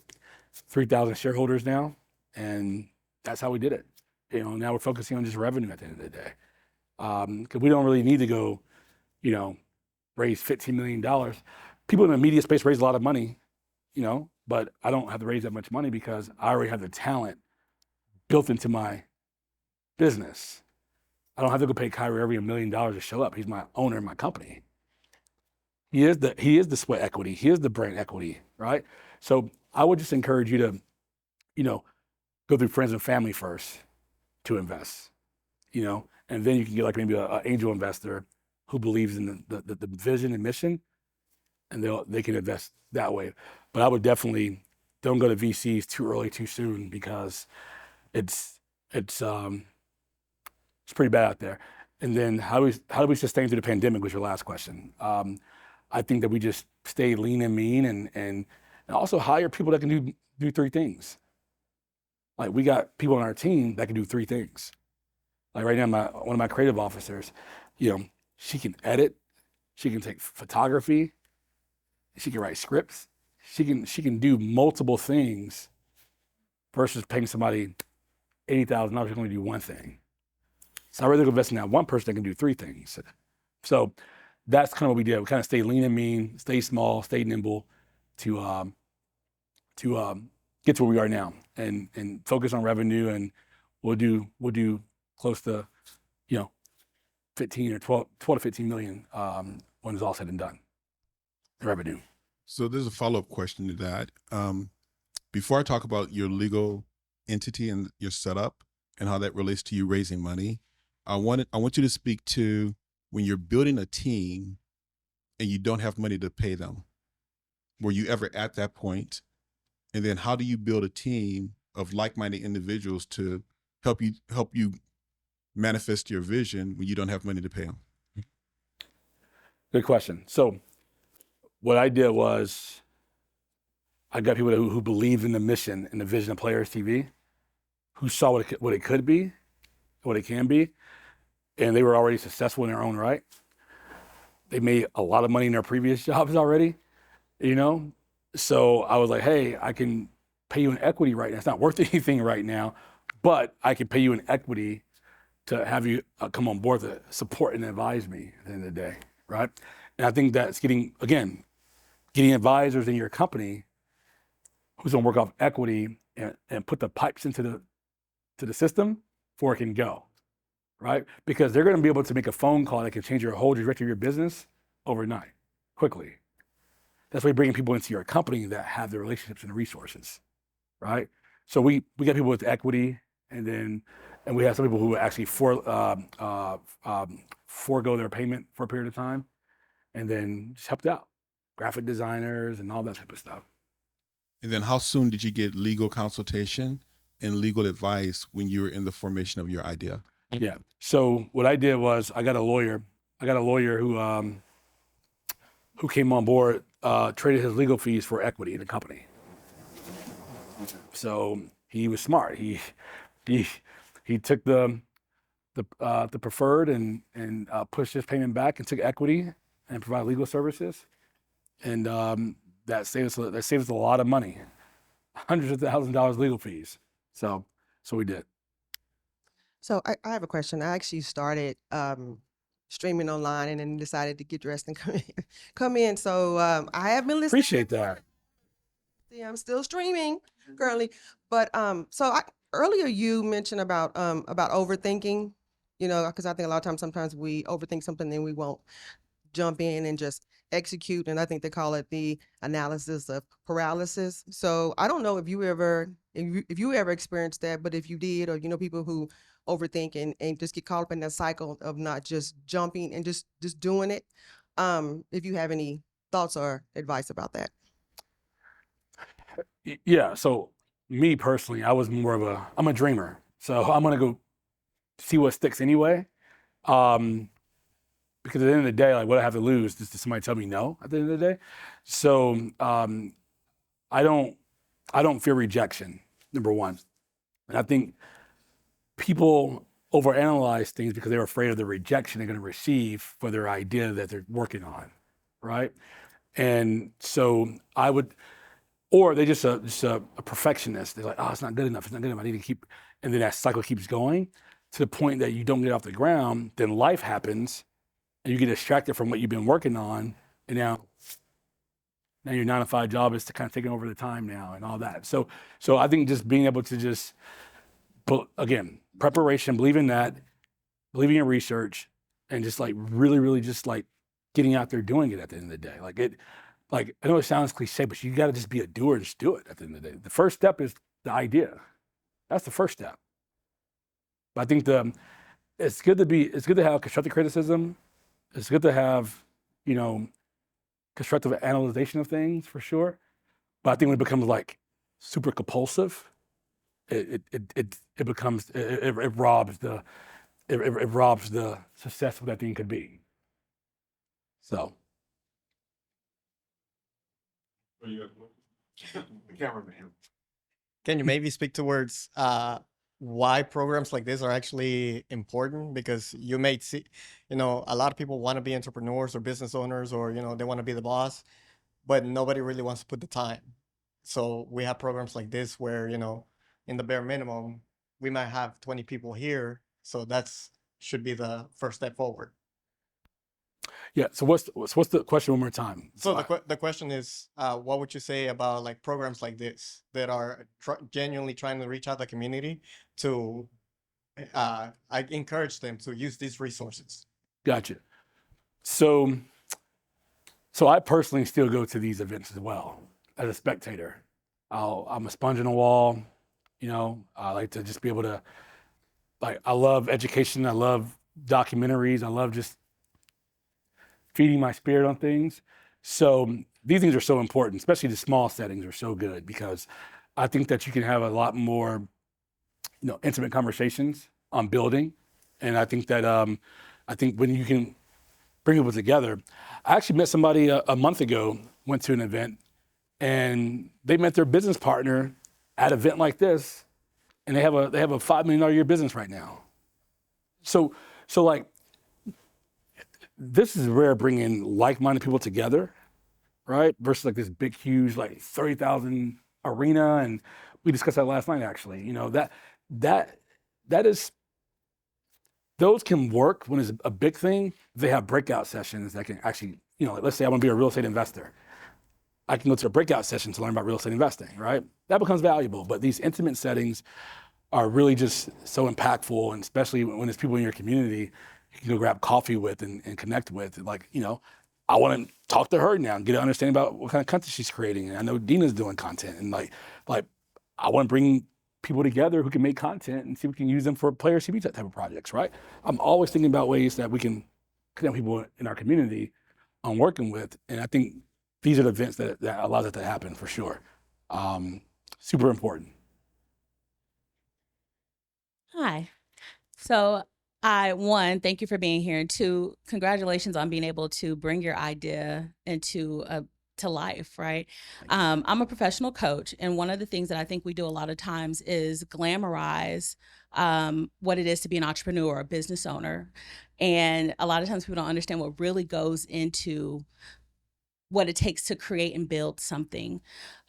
3,000 shareholders now, and that's how we did it. Now we're focusing on just revenue at the end of the day. Because we don't really need to go, raise $15 million. People in the media space raise a lot of money, but I don't have to raise that much money because I already have the talent built into my business. I don't have to go pay Kyrie Irving $1 million to show up. He's my owner in my company. He is the sweat equity. He is the brand equity, right? So I would just encourage you to, go through friends and family first to invest, and then you can get like maybe an angel investor who believes in the vision and mission, and they can invest that way. But I would definitely don't go to VCs too early, too soon, because it's pretty bad out there. And then how do we sustain through the pandemic was your last question. I think that we just stay lean and mean and also hire people that can do three things. Like we got people on our team that can do three things. Like right now, one of my creative officers, she can edit, she can take photography, she can write scripts, she can do multiple things versus paying somebody $80,000 to only do one thing. So I'd rather invest in that one person that can do three things. So that's kind of what we did. We kind of stay lean and mean, stay small, stay nimble to get to where we are now and focus on revenue, and we'll do close to 15 or 12 to 15 million when it's all said and done in revenue. So there's a follow-up question to that. Before I talk about your legal entity and your setup and how that relates to you raising money, I want you to speak to when you're building a team and you don't have money to pay them. Were you ever at that point? And then how do you build a team of like-minded individuals to help you manifest your vision when you don't have money to pay them? Good question. So what I did was I got people who believed in the mission and the vision of PlayersTV, who saw what it could be, what it can be, and they were already successful in their own right. They made a lot of money in their previous jobs already, So I was like, hey, I can pay you in equity right now. It's not worth anything right now, but I can pay you in equity to have you come on board to support and advise me at the end of the day, right? And I think that's getting advisors in your company who's gonna work off equity and put the pipes into the system before it can go, right? Because they're gonna be able to make a phone call that can change your whole trajectory of your business overnight, quickly. That's why you're bringing people into your company that have the relationships and the resources, right? So we got people with equity, and we have some people who actually forego their payment for a period of time, and then just helped out, graphic designers and all that type of stuff. And then how soon did you get legal consultation and legal advice when you were in the formation of your idea? Yeah. So what I did was I got a lawyer who came on board, traded his legal fees for equity in the company. So he was smart. He took the preferred and pushed his payment back and took equity and provided legal services, and that saved us a lot of money, hundreds of thousands of dollars legal fees. So we did. So I have a question. I actually started streaming online and then decided to get dressed and come in. So I have been listening. Appreciate that. Yeah, I'm still streaming currently. But earlier you mentioned about overthinking, because I think a lot of times sometimes we overthink something and we won't jump in and just execute. And I think they call it the analysis of paralysis. So I don't know if you ever experienced that, but if you did, or people who overthink and just get caught up in that cycle of not just jumping and just doing it. If you have any thoughts or advice about that. Yeah. So me personally, I'm a dreamer. So I'm going to go see what sticks anyway. Because at the end of the day, like, what I have to lose is to somebody tell me no at the end of the day. So I don't fear rejection, number one. And I think people overanalyze things because they're afraid of the rejection they're going to receive for their idea that they're working on, right? And so I would, or they just a perfectionist. They're like, oh, it's not good enough. It's not good enough. I need to keep, and then that cycle keeps going to the point that you don't get off the ground. Then life happens, and you get distracted from what you've been working on, and now your 9-to-5 job is to kind of taking over the time now and all that. So I think just being able to just, again, preparation, believing in your research, and just like really just like getting out there doing it at the end of the day. Like I know it sounds cliche, but you got to just be a doer and just do it at the end of the day. The first step is the idea. That's the first step. But I think it's good to have constructive criticism. It's good to have, constructive analyzation of things for sure. But I think when it becomes like super compulsive, it robs the success of that thing could be. So. The cameraman. Can you maybe speak towards why programs like this are actually important? Because you may see, a lot of people want to be entrepreneurs or business owners, or, they want to be the boss, but nobody really wants to put the time. So we have programs like this where, in the bare minimum, we might have 20 people here. So should be the first step forward. Yeah. So what's the question one more time? So the question is, what would you say about like programs like this that are genuinely trying to reach out the community to? I encourage them to use these resources. Gotcha. So I personally still go to these events as well as a spectator. I'm a sponge on the wall. I like to just be able to, I love education. I love documentaries. I love just feeding my spirit on things. So these things are so important, especially the small settings are so good, because I think that you can have a lot more, intimate conversations on building. And I think that, when you can bring people together, I actually met somebody a month ago, went to an event, and they met their business partner at an event like this, and they have a $5 million a year business right now. So like, this is rare, bringing like-minded people together, right? Versus like this big, huge, like 30,000 arena. And we discussed that last night, actually. That is, those can work when it's a big thing. They have breakout sessions that can actually, let's say I want to be a real estate investor. I can go to a breakout session to learn about real estate investing, right? That becomes valuable. But these intimate settings are really just so impactful, and especially when it's people in your community you can go grab coffee with and connect with. Like, I want to talk to her now and get an understanding about what kind of content she's creating. And I know Dina's doing content, and like I want to bring people together who can make content and see if we can use them for PlayersTV type of projects, right? I'm always thinking about ways that we can connect people in our community I'm working with. And I think these are the events that allow that to happen for sure. Super important. Hi. So thank you for being here. And 2, congratulations on being able to bring your idea into to life, right? I'm a professional coach, and one of the things that I think we do a lot of times is glamorize what it is to be an entrepreneur or a business owner. And a lot of times people don't understand what really goes into what it takes to create and build something.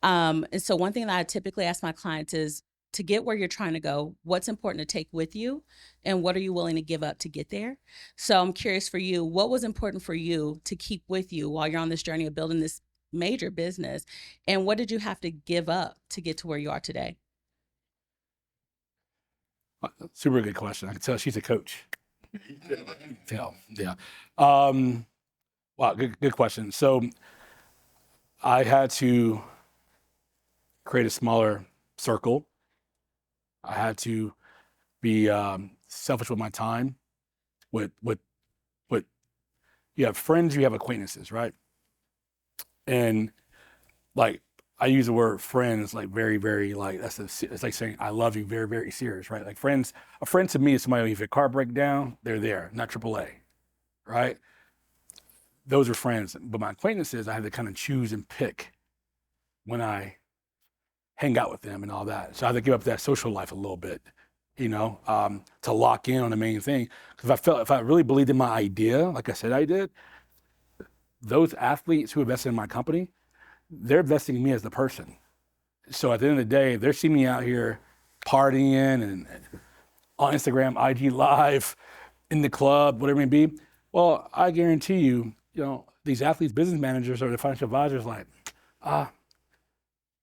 And so one thing that I typically ask my clients is, to get where you're trying to go, what's important to take with you, and what are you willing to give up to get there? So I'm curious for you, what was important for you to keep with you while you're on this journey of building this major business, and what did you have to give up to get to where you are today? Super good question. I can tell she's a coach. Yeah. Wow, good question. So I had to create a smaller circle. I had to be selfish with my time. With you have friends, you have acquaintances, right? And like I use the word friends like very, very like it's like saying I love you, very, very serious, right? Like friends, a friend to me is somebody, if a car breaks down, they're there, not AAA, right? Those are friends. But my acquaintances, I had to kind of choose and pick when I hang out with them and all that. So I had to give up that social life a little bit to lock in on the main thing. Because if I really believed in my idea, like I said I did, those athletes who invested in my company, they're investing in me as the person. So at the end of the day, they're seeing me out here partying and on Instagram, IG Live, in the club, whatever it may be. Well, I guarantee you, these athletes, business managers, or the financial advisors, like,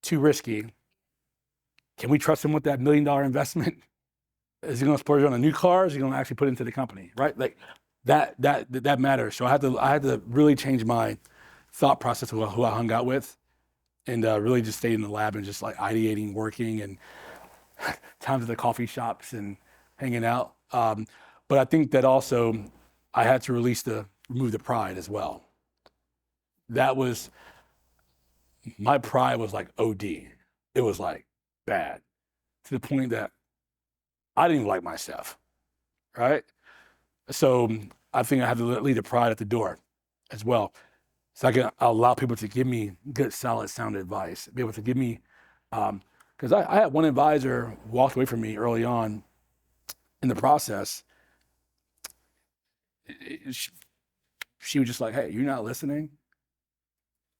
too risky. Can we trust him with that $1 million investment? Is he going to splurge on a new car? Is he going to actually put it into the company? Right? Like that matters. So I had to really change my thought process of who I hung out with, and really just stay in the lab and just like ideating, working, and times at the coffee shops and hanging out. But I think that also I had to remove the pride as well. That was, my pride was like OD. It was like bad, to the point that I didn't even like myself, right? So I think I had to leave the pride at the door as well. So I can allow people to give me good, solid, sound advice, be able to give me, because I had one advisor walked away from me early on in the process. She was just like, hey, you're not listening?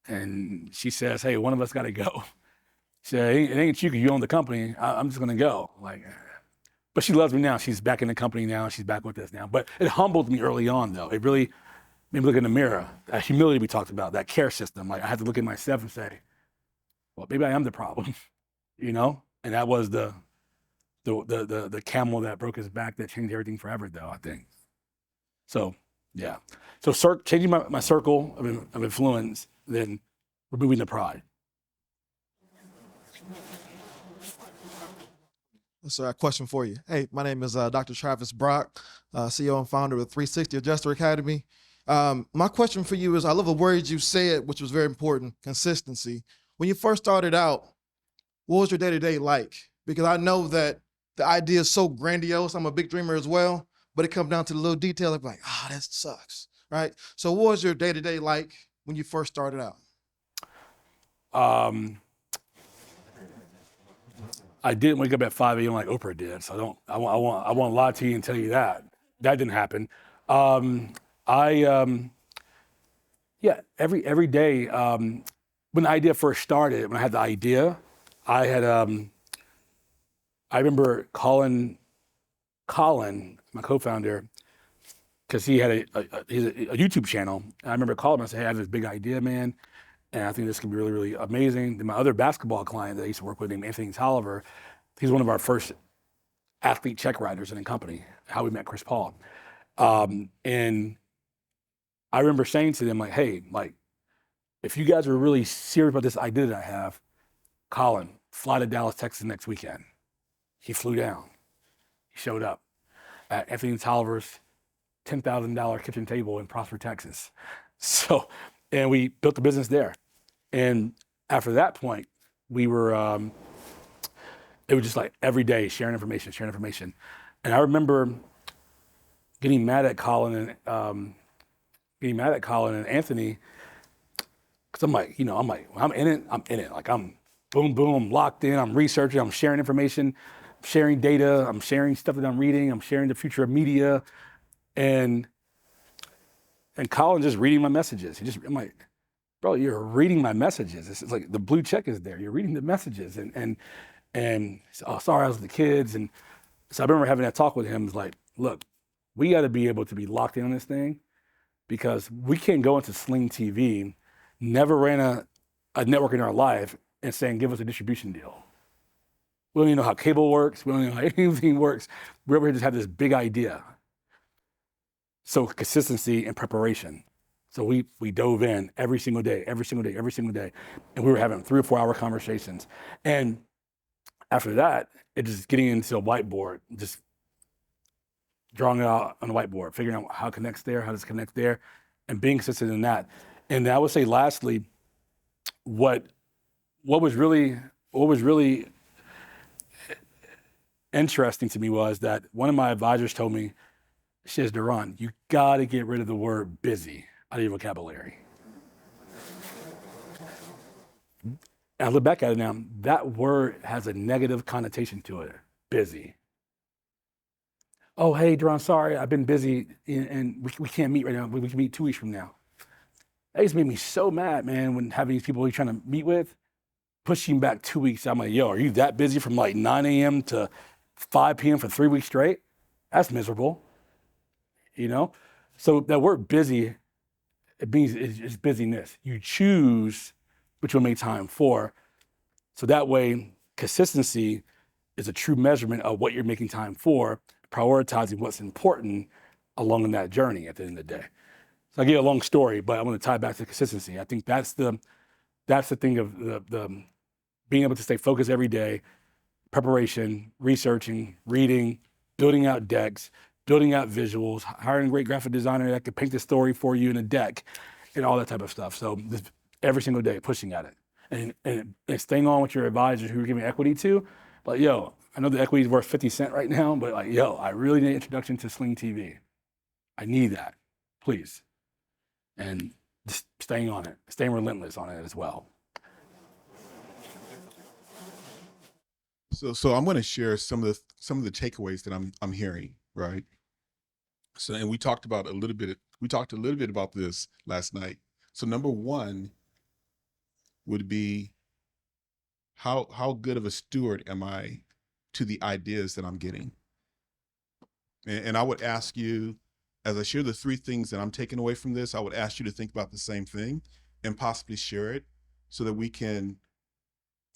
And she says, hey, one of us got to go. She said, it ain't you because you own the company. I'm just going to go. But she loves me now. She's back in the company now. She's back with us now. But it humbled me early on, though. It really made me look in the mirror. That humility we talked about, that care system. Like, I had to look at myself and say, well, maybe I am the problem, And that was the camel that broke his back that changed everything forever, though, I think. So, yeah. So changing my circle of influence, then removing the pride. So a question for you. Hey, my name is Dr. Travis Brock, CEO and founder of 360 Adjuster Academy. My question for you is, I love a word you said, which was very important, consistency. When you first started out, what was your day-to-day like? Because I know that the idea is so grandiose. I'm a big dreamer as well, but it comes down to the little detail of like, that sucks, right? So what was your day-to-day like when you first started out? I didn't wake up at 5 a.m. like Oprah did, so I won't lie to you and tell you that. That didn't happen. Every day, when the idea first started, when I had the idea, I remember calling Colin, my co-founder, because he had a YouTube channel. And I remember calling him and saying, hey, I have this big idea, man, and I think this can be really, really amazing. Then my other basketball client that I used to work with, named Anthony Tolliver, he's one of our first athlete check writers in the company, how we met Chris Paul. And I remember saying to them, like, hey, like, if you guys are really serious about this idea that I have, Colin, fly to Dallas, Texas next weekend. He flew down. He showed up at Anthony Tolliver's $10,000 kitchen table in Prosper, Texas. So, and we built the business there. And after that point, we were, it was just like every day sharing information. And I remember getting mad at Colin and Anthony, because I'm like, I'm in it. Like, I'm boom, locked in, I'm researching, I'm sharing information, sharing data, I'm sharing stuff that I'm reading, I'm sharing the future of media. And Colin just reading my messages. I'm like, bro, you're reading my messages. It's like the blue check is there. You're reading the messages. And sorry, I was with the kids. And so I remember having that talk with him. It's like, look, we got to be able to be locked in on this thing, because we can't go into Sling TV, never ran a network in our life, and saying, give us a distribution deal. We don't even know how cable works. We don't even know how anything works. We over here just had this big idea. So consistency and preparation. So we dove in every single day. And we were having 3 or 4 hour conversations. And after that, it just getting into a whiteboard, just drawing it out on the whiteboard, figuring out how it connects there, how does it connect there, and being consistent in that. And I would say lastly, what was really interesting to me was that one of my advisors told me, she says, Deron, you gotta get rid of the word busy out of your vocabulary. And I look back at it now, that word has a negative connotation to it, busy. oh, hey, Deron, sorry, I've been busy and we can't meet right now. We can meet 2 weeks from now. That just made me so mad, man, when having these people you're trying to meet with, pushing back 2 weeks. I'm like, yo, are you that busy from like 9 a.m. to 5 p.m. for 3 weeks straight? That's miserable, you know? So that word busy, it means it's busyness. You choose what you'll make time for. So that way, consistency is a true measurement of what you're making time for, prioritizing what's important along that journey at the end of the day. So I give you a long story, but I want to tie back to consistency. I think that's the thing of the being able to stay focused every day, preparation, researching, reading, building out decks, building out visuals, hiring a great graphic designer that could paint the story for you in a deck, and all that type of stuff. So every single day, pushing at it, and staying on with your advisors who you're giving equity to. Like, yo, I know the equity is worth 50 cents right now, but like, yo, I really need an introduction to Sling TV. I need that, please. And just staying on it, staying relentless on it as well. So I'm going to share some of the takeaways that I'm hearing, right? So, and we talked a little bit about this last night. So number one would be how good of a steward am I to the ideas that I'm getting? And I would ask you, as I share the 3 things that I'm taking away from this, I would ask you to think about the same thing and possibly share it so that we can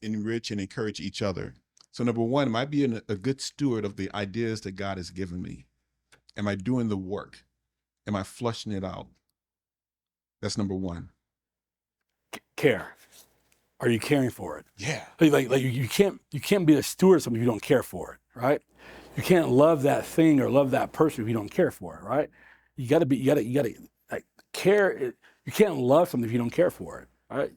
enrich and encourage each other. So number one, am I being a good steward of the ideas that God has given me? Am I doing the work? Am I flushing it out? That's number one. Care. Are you caring for it? Yeah. Like you can't be a steward of something if you don't care for it, right? You can't love that thing or love that person if you don't care for it, right? You gotta like care. You can't love something if you don't care for it, right?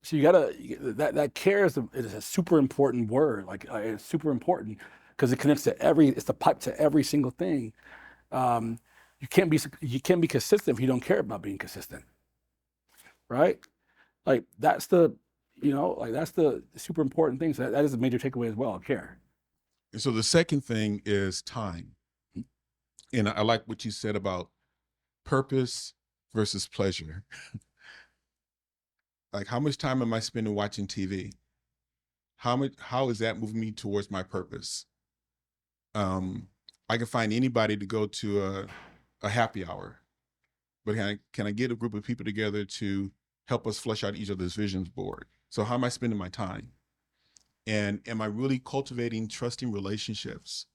So that care is a super important word. Like it's super important because it connects to it's the pipe to every single thing. You can't be consistent if you don't care about being consistent, right? Like that's the super important thing. So that is a major takeaway as well. Care. And so the second thing is time. And I like what you said about purpose versus pleasure. Like, how much time am I spending watching TV? How is that moving me towards my purpose? I can find anybody to go to a happy hour, but can I get a group of people together to help us flesh out each other's visions board? So how am I spending my time? And am I really cultivating trusting relationships?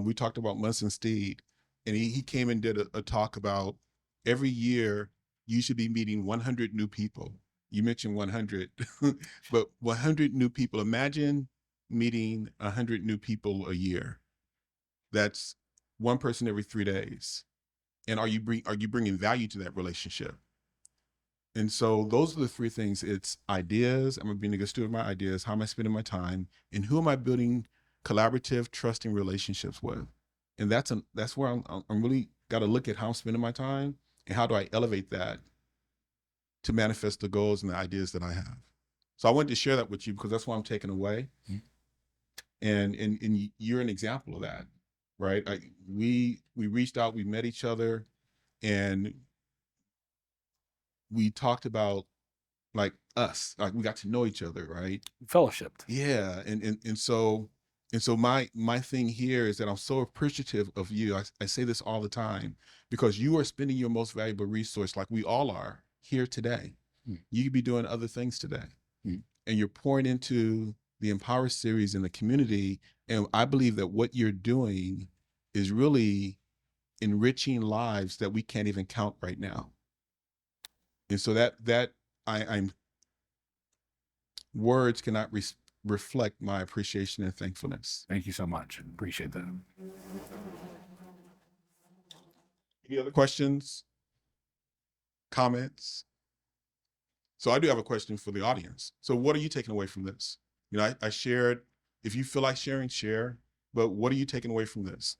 We talked about Munson Steed, and he came and did a talk about every year you should be meeting 100 new people. You mentioned 100, but 100 new people. Imagine meeting 100 new people a year. That's one person every 3 days. And are you bringing value to that relationship? And so those are the 3 things. It's ideas. Am I being a good steward of my ideas? How am I spending my time? And who am I building collaborative, trusting relationships with? And that's where I'm really got to look at how I'm spending my time and how do I elevate that to manifest the goals and the ideas that I have. So I wanted to share that with you because that's what I'm taking away. Mm-hmm. And you're an example of that, right? We reached out, we met each other, and we talked about like us, like we got to know each other, right? Fellowshipped. Yeah. And so my thing here is that I'm so appreciative of you. I say this all the time because you are spending your most valuable resource, like we all are here today. You could be doing other things today. And you're pouring into the Empower series in the community. And I believe that what you're doing is really enriching lives that we can't even count right now. And so I'm words cannot reflect my appreciation and thankfulness. Thank you so much. Appreciate that. Any other questions? Comments? So I do have a question for the audience. So what are you taking away from this? You know, I shared, if you feel like sharing, share, but what are you taking away from this?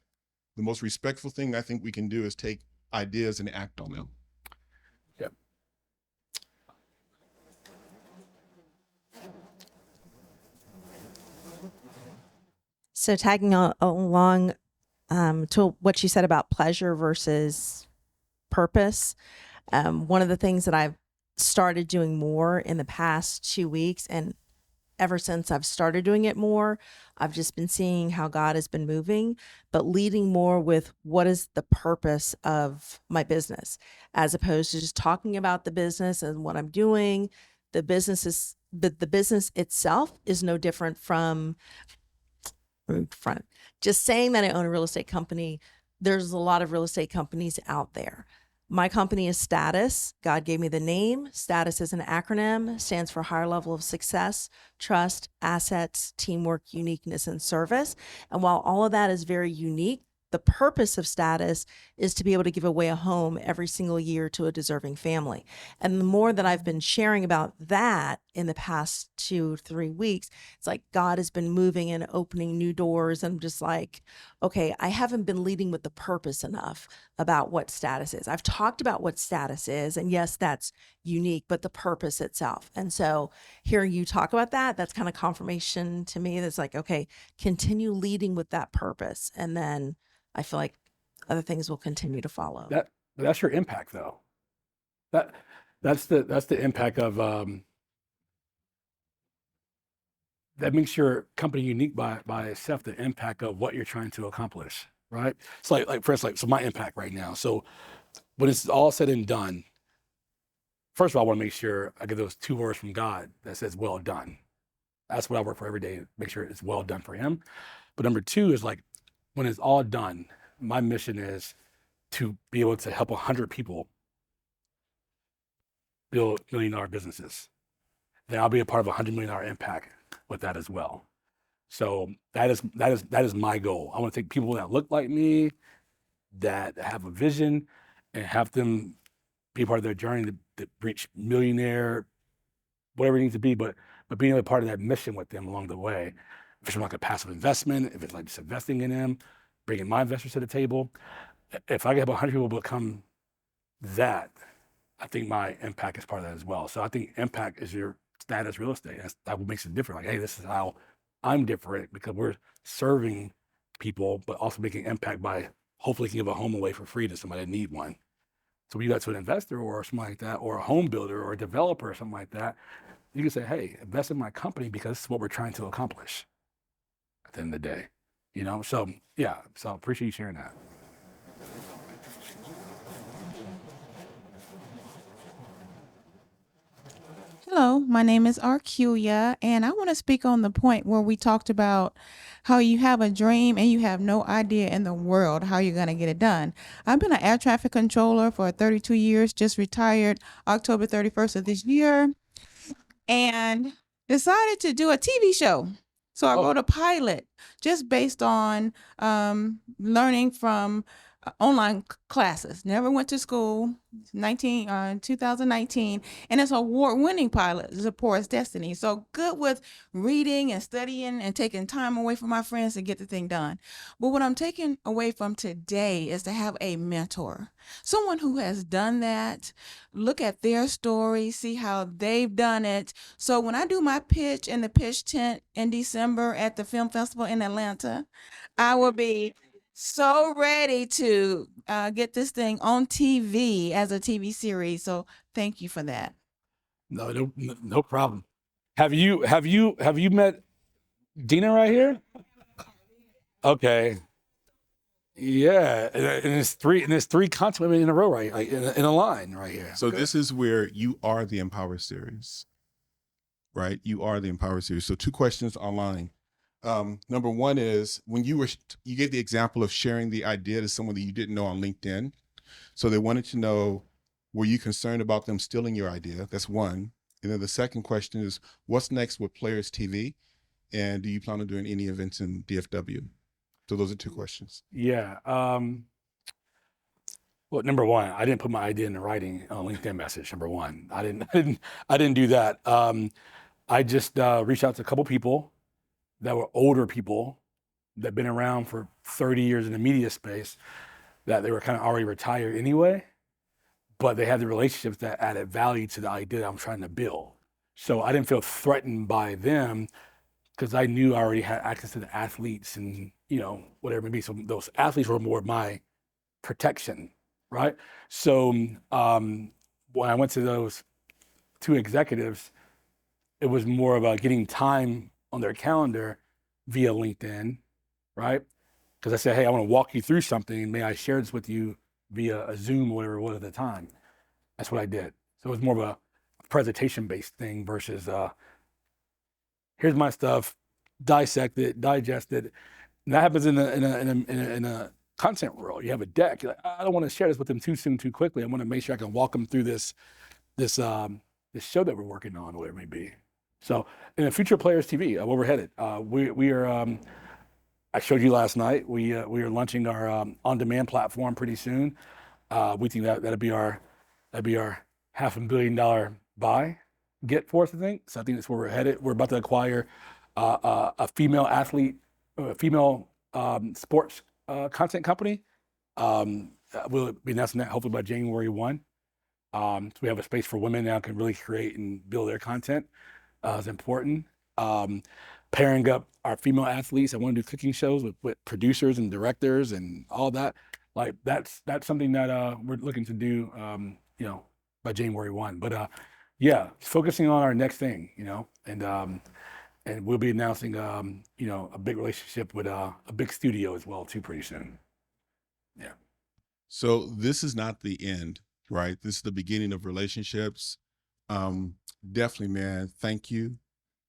The most respectful thing I think we can do is take ideas and act on them. Yep. So tagging along to what you said about pleasure versus purpose. One of the things that I've started doing more in the past 2 weeks, and ever since I've started doing it more, I've just been seeing how God has been moving, but leading more with what is the purpose of my business, as opposed to just talking about the business and what I'm doing. The business itself is no different from just saying that I own a real estate company. There's a lot of real estate companies out there. My company is Status. God gave me the name. Status is an acronym, stands for higher level of success, trust, assets, teamwork, uniqueness, and service. And while all of that is very unique, the purpose of Status is to be able to give away a home every single year to a deserving family. And the more that I've been sharing about that in the past 2-3 weeks, it's like God has been moving and opening new doors. I'm just like, okay, I haven't been leading with the purpose enough about what Status is. I've talked about what Status is, and yes, that's unique, but the purpose itself. And so hearing you talk about that, that's kind of confirmation to me. That's like, okay, continue leading with that purpose. And then I feel like other things will continue to follow. That's your impact, though. That's the impact of that makes your company unique by itself. The impact of what you're trying to accomplish, right? It's like for instance, so my impact right now. So when it's all said and done, first of all, I want to make sure I get those 2 words from God that says "well done." That's what I work for every day. Make sure it's well done for Him. But number 2 is like, when it's all done, my mission is to be able to help 100 people build $1 million businesses. Then I'll be a part of a $100 million impact with that as well. So that is my goal. I want to take people that look like me, that have a vision, and have them be part of their journey to reach millionaire, whatever it needs to be, but being a part of that mission with them along the way. If it's like a passive investment, if it's like just investing in them, bringing my investors to the table. If I get 100 people become that, I think my impact is part of that as well. So I think impact is your Status real estate. That what makes it different. Like, hey, this is how I'm different, because we're serving people, but also making impact by hopefully give a home away for free to somebody that need one. So when you got to an investor or something like that, or a home builder or a developer or something like that, you can say, hey, invest in my company because this is what we're trying to accomplish at the end of the day. So yeah, so I appreciate you sharing that. Hello, my name is Arcuya, and I want to speak on the point where we talked about how you have a dream and you have no idea in the world how you're going to get it done. I've been an air traffic controller for 32 years, just retired October 31st of this year, and decided to do a TV show. So I wrote a pilot just based on learning from online classes. Never went to school. 2019, and it's an award-winning pilot. It's a Porous Destiny. So good with reading and studying and taking time away from my friends to get the thing done. But what I'm taking away from today is to have a mentor, someone who has done that. Look at their story, see how they've done it. So when I do my pitch in the pitch tent in December at the film festival in Atlanta, I will be so ready to get this thing on TV as a TV series. So thank you for that. No problem. Have you met Dina right here? Okay. Yeah, and there's three content women in a row, right? Like in a line right here. So this is where you are the Empower series, right? You are the Empower series. So 2 questions online. Number 1 is, when you gave the example of sharing the idea to someone that you didn't know on LinkedIn. So they wanted to know, were you concerned about them stealing your idea? That's 1. And then the second question is, what's next with PlayersTV? And do you plan on doing any events in DFW? So those are 2 questions. Yeah. Well, number 1, I didn't put my idea in writing on LinkedIn message. Number 1, I didn't do that. I just reached out to a couple people that were older people that been around for 30 years in the media space, that they were kind of already retired anyway, but they had the relationships that added value to the idea that I'm trying to build. So I didn't feel threatened by them because I knew I already had access to the athletes and whatever it may be. So those athletes were more my protection, right? So when I went to those two executives, it was more about getting time on their calendar via LinkedIn, right? Because I said, hey, I want to walk you through something. May I share this with you via a Zoom or whatever it was at the time? That's what I did. So it was more of a presentation-based thing versus here's my stuff, dissect it, digest it. And that happens in a content world. You have a deck. You're like, I don't want to share this with them too soon, too quickly. I want to make sure I can walk them through this show that we're working on, whatever it may be. So in the future Players TV, where we're headed, we are. I showed you last night. We are launching our on-demand platform pretty soon. We think that'll be our $500 million get for us, I think. So I think that's where we're headed. We're about to acquire a female athlete, a female sports content company. We'll be announcing that hopefully by January 1. So we have a space for women now can really create and build their content. Is important. Pairing up our female athletes. I want to do cooking shows with producers and directors and all that. Like that's something that we're looking to do, by January 1. But yeah, focusing on our next thing, and we'll be announcing, a big relationship with a big studio as well too pretty soon. Yeah. So this is not the end, right? This is the beginning of relationships. Definitely, man. Thank you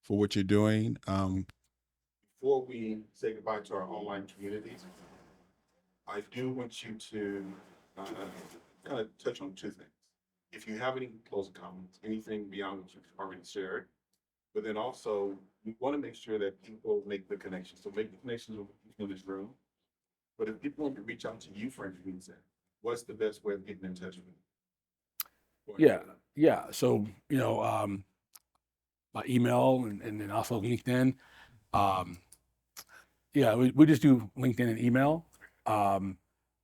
for what you're doing. Before we say goodbye to our online community, I do want you to kind of touch on two things. If you have any closing comments, anything beyond what you've already shared, but then also we want to make sure that people make the connections. So make the connections with people in this room. But if people want to reach out to you for information, what's the best way of getting in touch with you? Yeah. So, by email and then also LinkedIn. We just do LinkedIn and email. I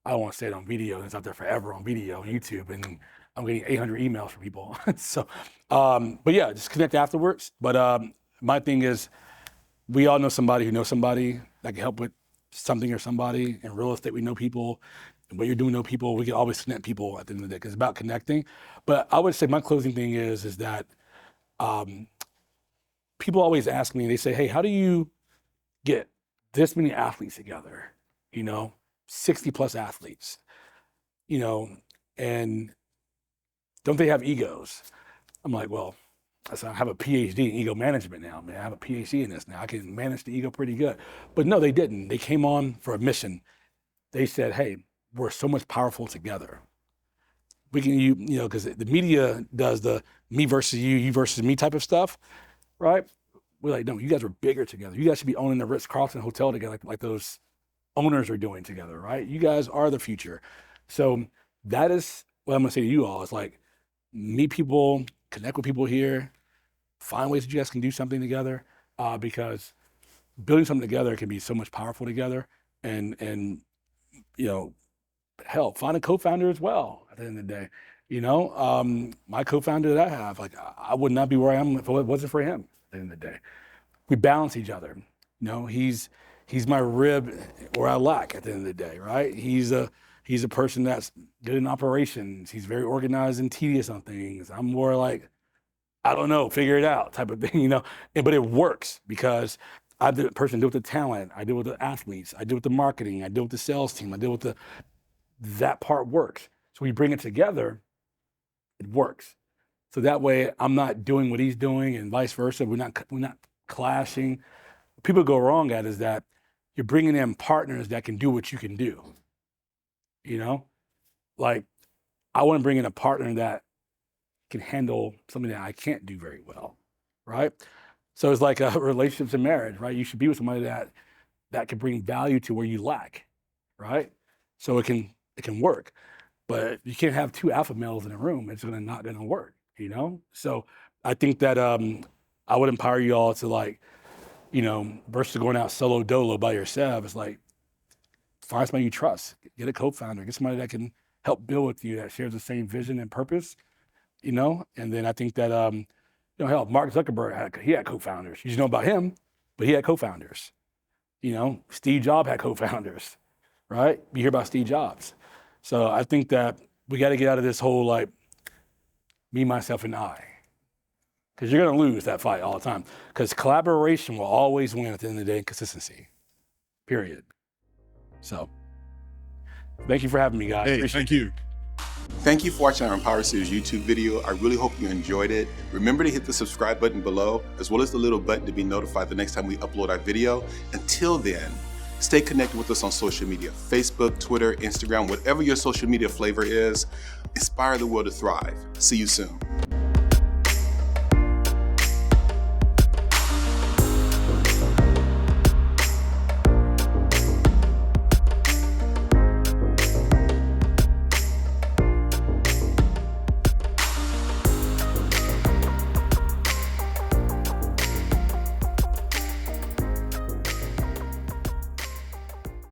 don't want to say it on video. It's out there forever on video on YouTube, and I'm getting 800 emails from people. So, but yeah, just connect afterwards. But my thing is, we all know somebody who knows somebody that can help with something or somebody. In real estate, we know people. And what you're doing, know people. We can always connect people at the end of the day because it's about connecting. But I would say my closing thing is that people always ask me, they say, hey, how do you get this many athletes together? 60 plus athletes, and don't they have egos? I'm like, well, I have a PhD in ego management now, man. I have a PhD in this now. I can manage the ego pretty good. But no, they didn't. They came on for a mission. They said, hey, we're so much powerful together. We can, because the media does the me versus you versus me type of stuff, right? We're like, no, you guys are bigger together. You guys should be owning the Ritz-Carlton Hotel together like those owners are doing together, right? You guys are the future. So that is what I'm gonna say to you all. It's like, meet people, connect with people here, find ways that you guys can do something together, because building something together can be so much powerful together. And hell, find a co-founder as well at the end of the day. My co-founder that I have, like, I would not be where I am if it wasn't for him at the end of the day. We balance each other. He's my rib where I lack at the end of the day, right? He's a person that's good in operations. He's very organized and tedious on things. I'm more like, I don't know, figure it out type of thing, but it works because I'm the person deal with the talent. I deal with the athletes. I deal with the marketing. I deal with the sales team. I deal with that part works. So we bring it together, it works. So that way I'm not doing what he's doing and vice versa. We're not clashing. What people go wrong at is that you're bringing in partners that can do what you can do. Like, I want to bring in a partner that can handle something that I can't do very well, right? So it's like relationships and marriage, right? You should be with somebody that can bring value to where you lack, right? So it can work, but you can't have two alpha males in a room. It's not gonna work, So I think that I would empower you all to versus going out solo dolo by yourself. It's like, find somebody you trust, get a co-founder, get somebody that can help build with you, that shares the same vision and purpose, and then I think that, hell, Mark Zuckerberg, he had co-founders. You just know about him, but he had co-founders, You know, Steve Jobs had co-founders, right? You hear about Steve Jobs. So I think that we got to get out of this whole like me, myself, and I. Because you're going to lose that fight all the time. Because collaboration will always win at the end of the day, consistency, period. So thank you for having me, guys. Hey, Appreciate thank you. Thank you for watching our Empower Series YouTube video. I really hope you enjoyed it. Remember to hit the subscribe button below, as well as the little button to be notified the next time we upload our video. Until then, stay connected with us on social media, Facebook, Twitter, Instagram, whatever your social media flavor is. Inspire the world to thrive. See you soon.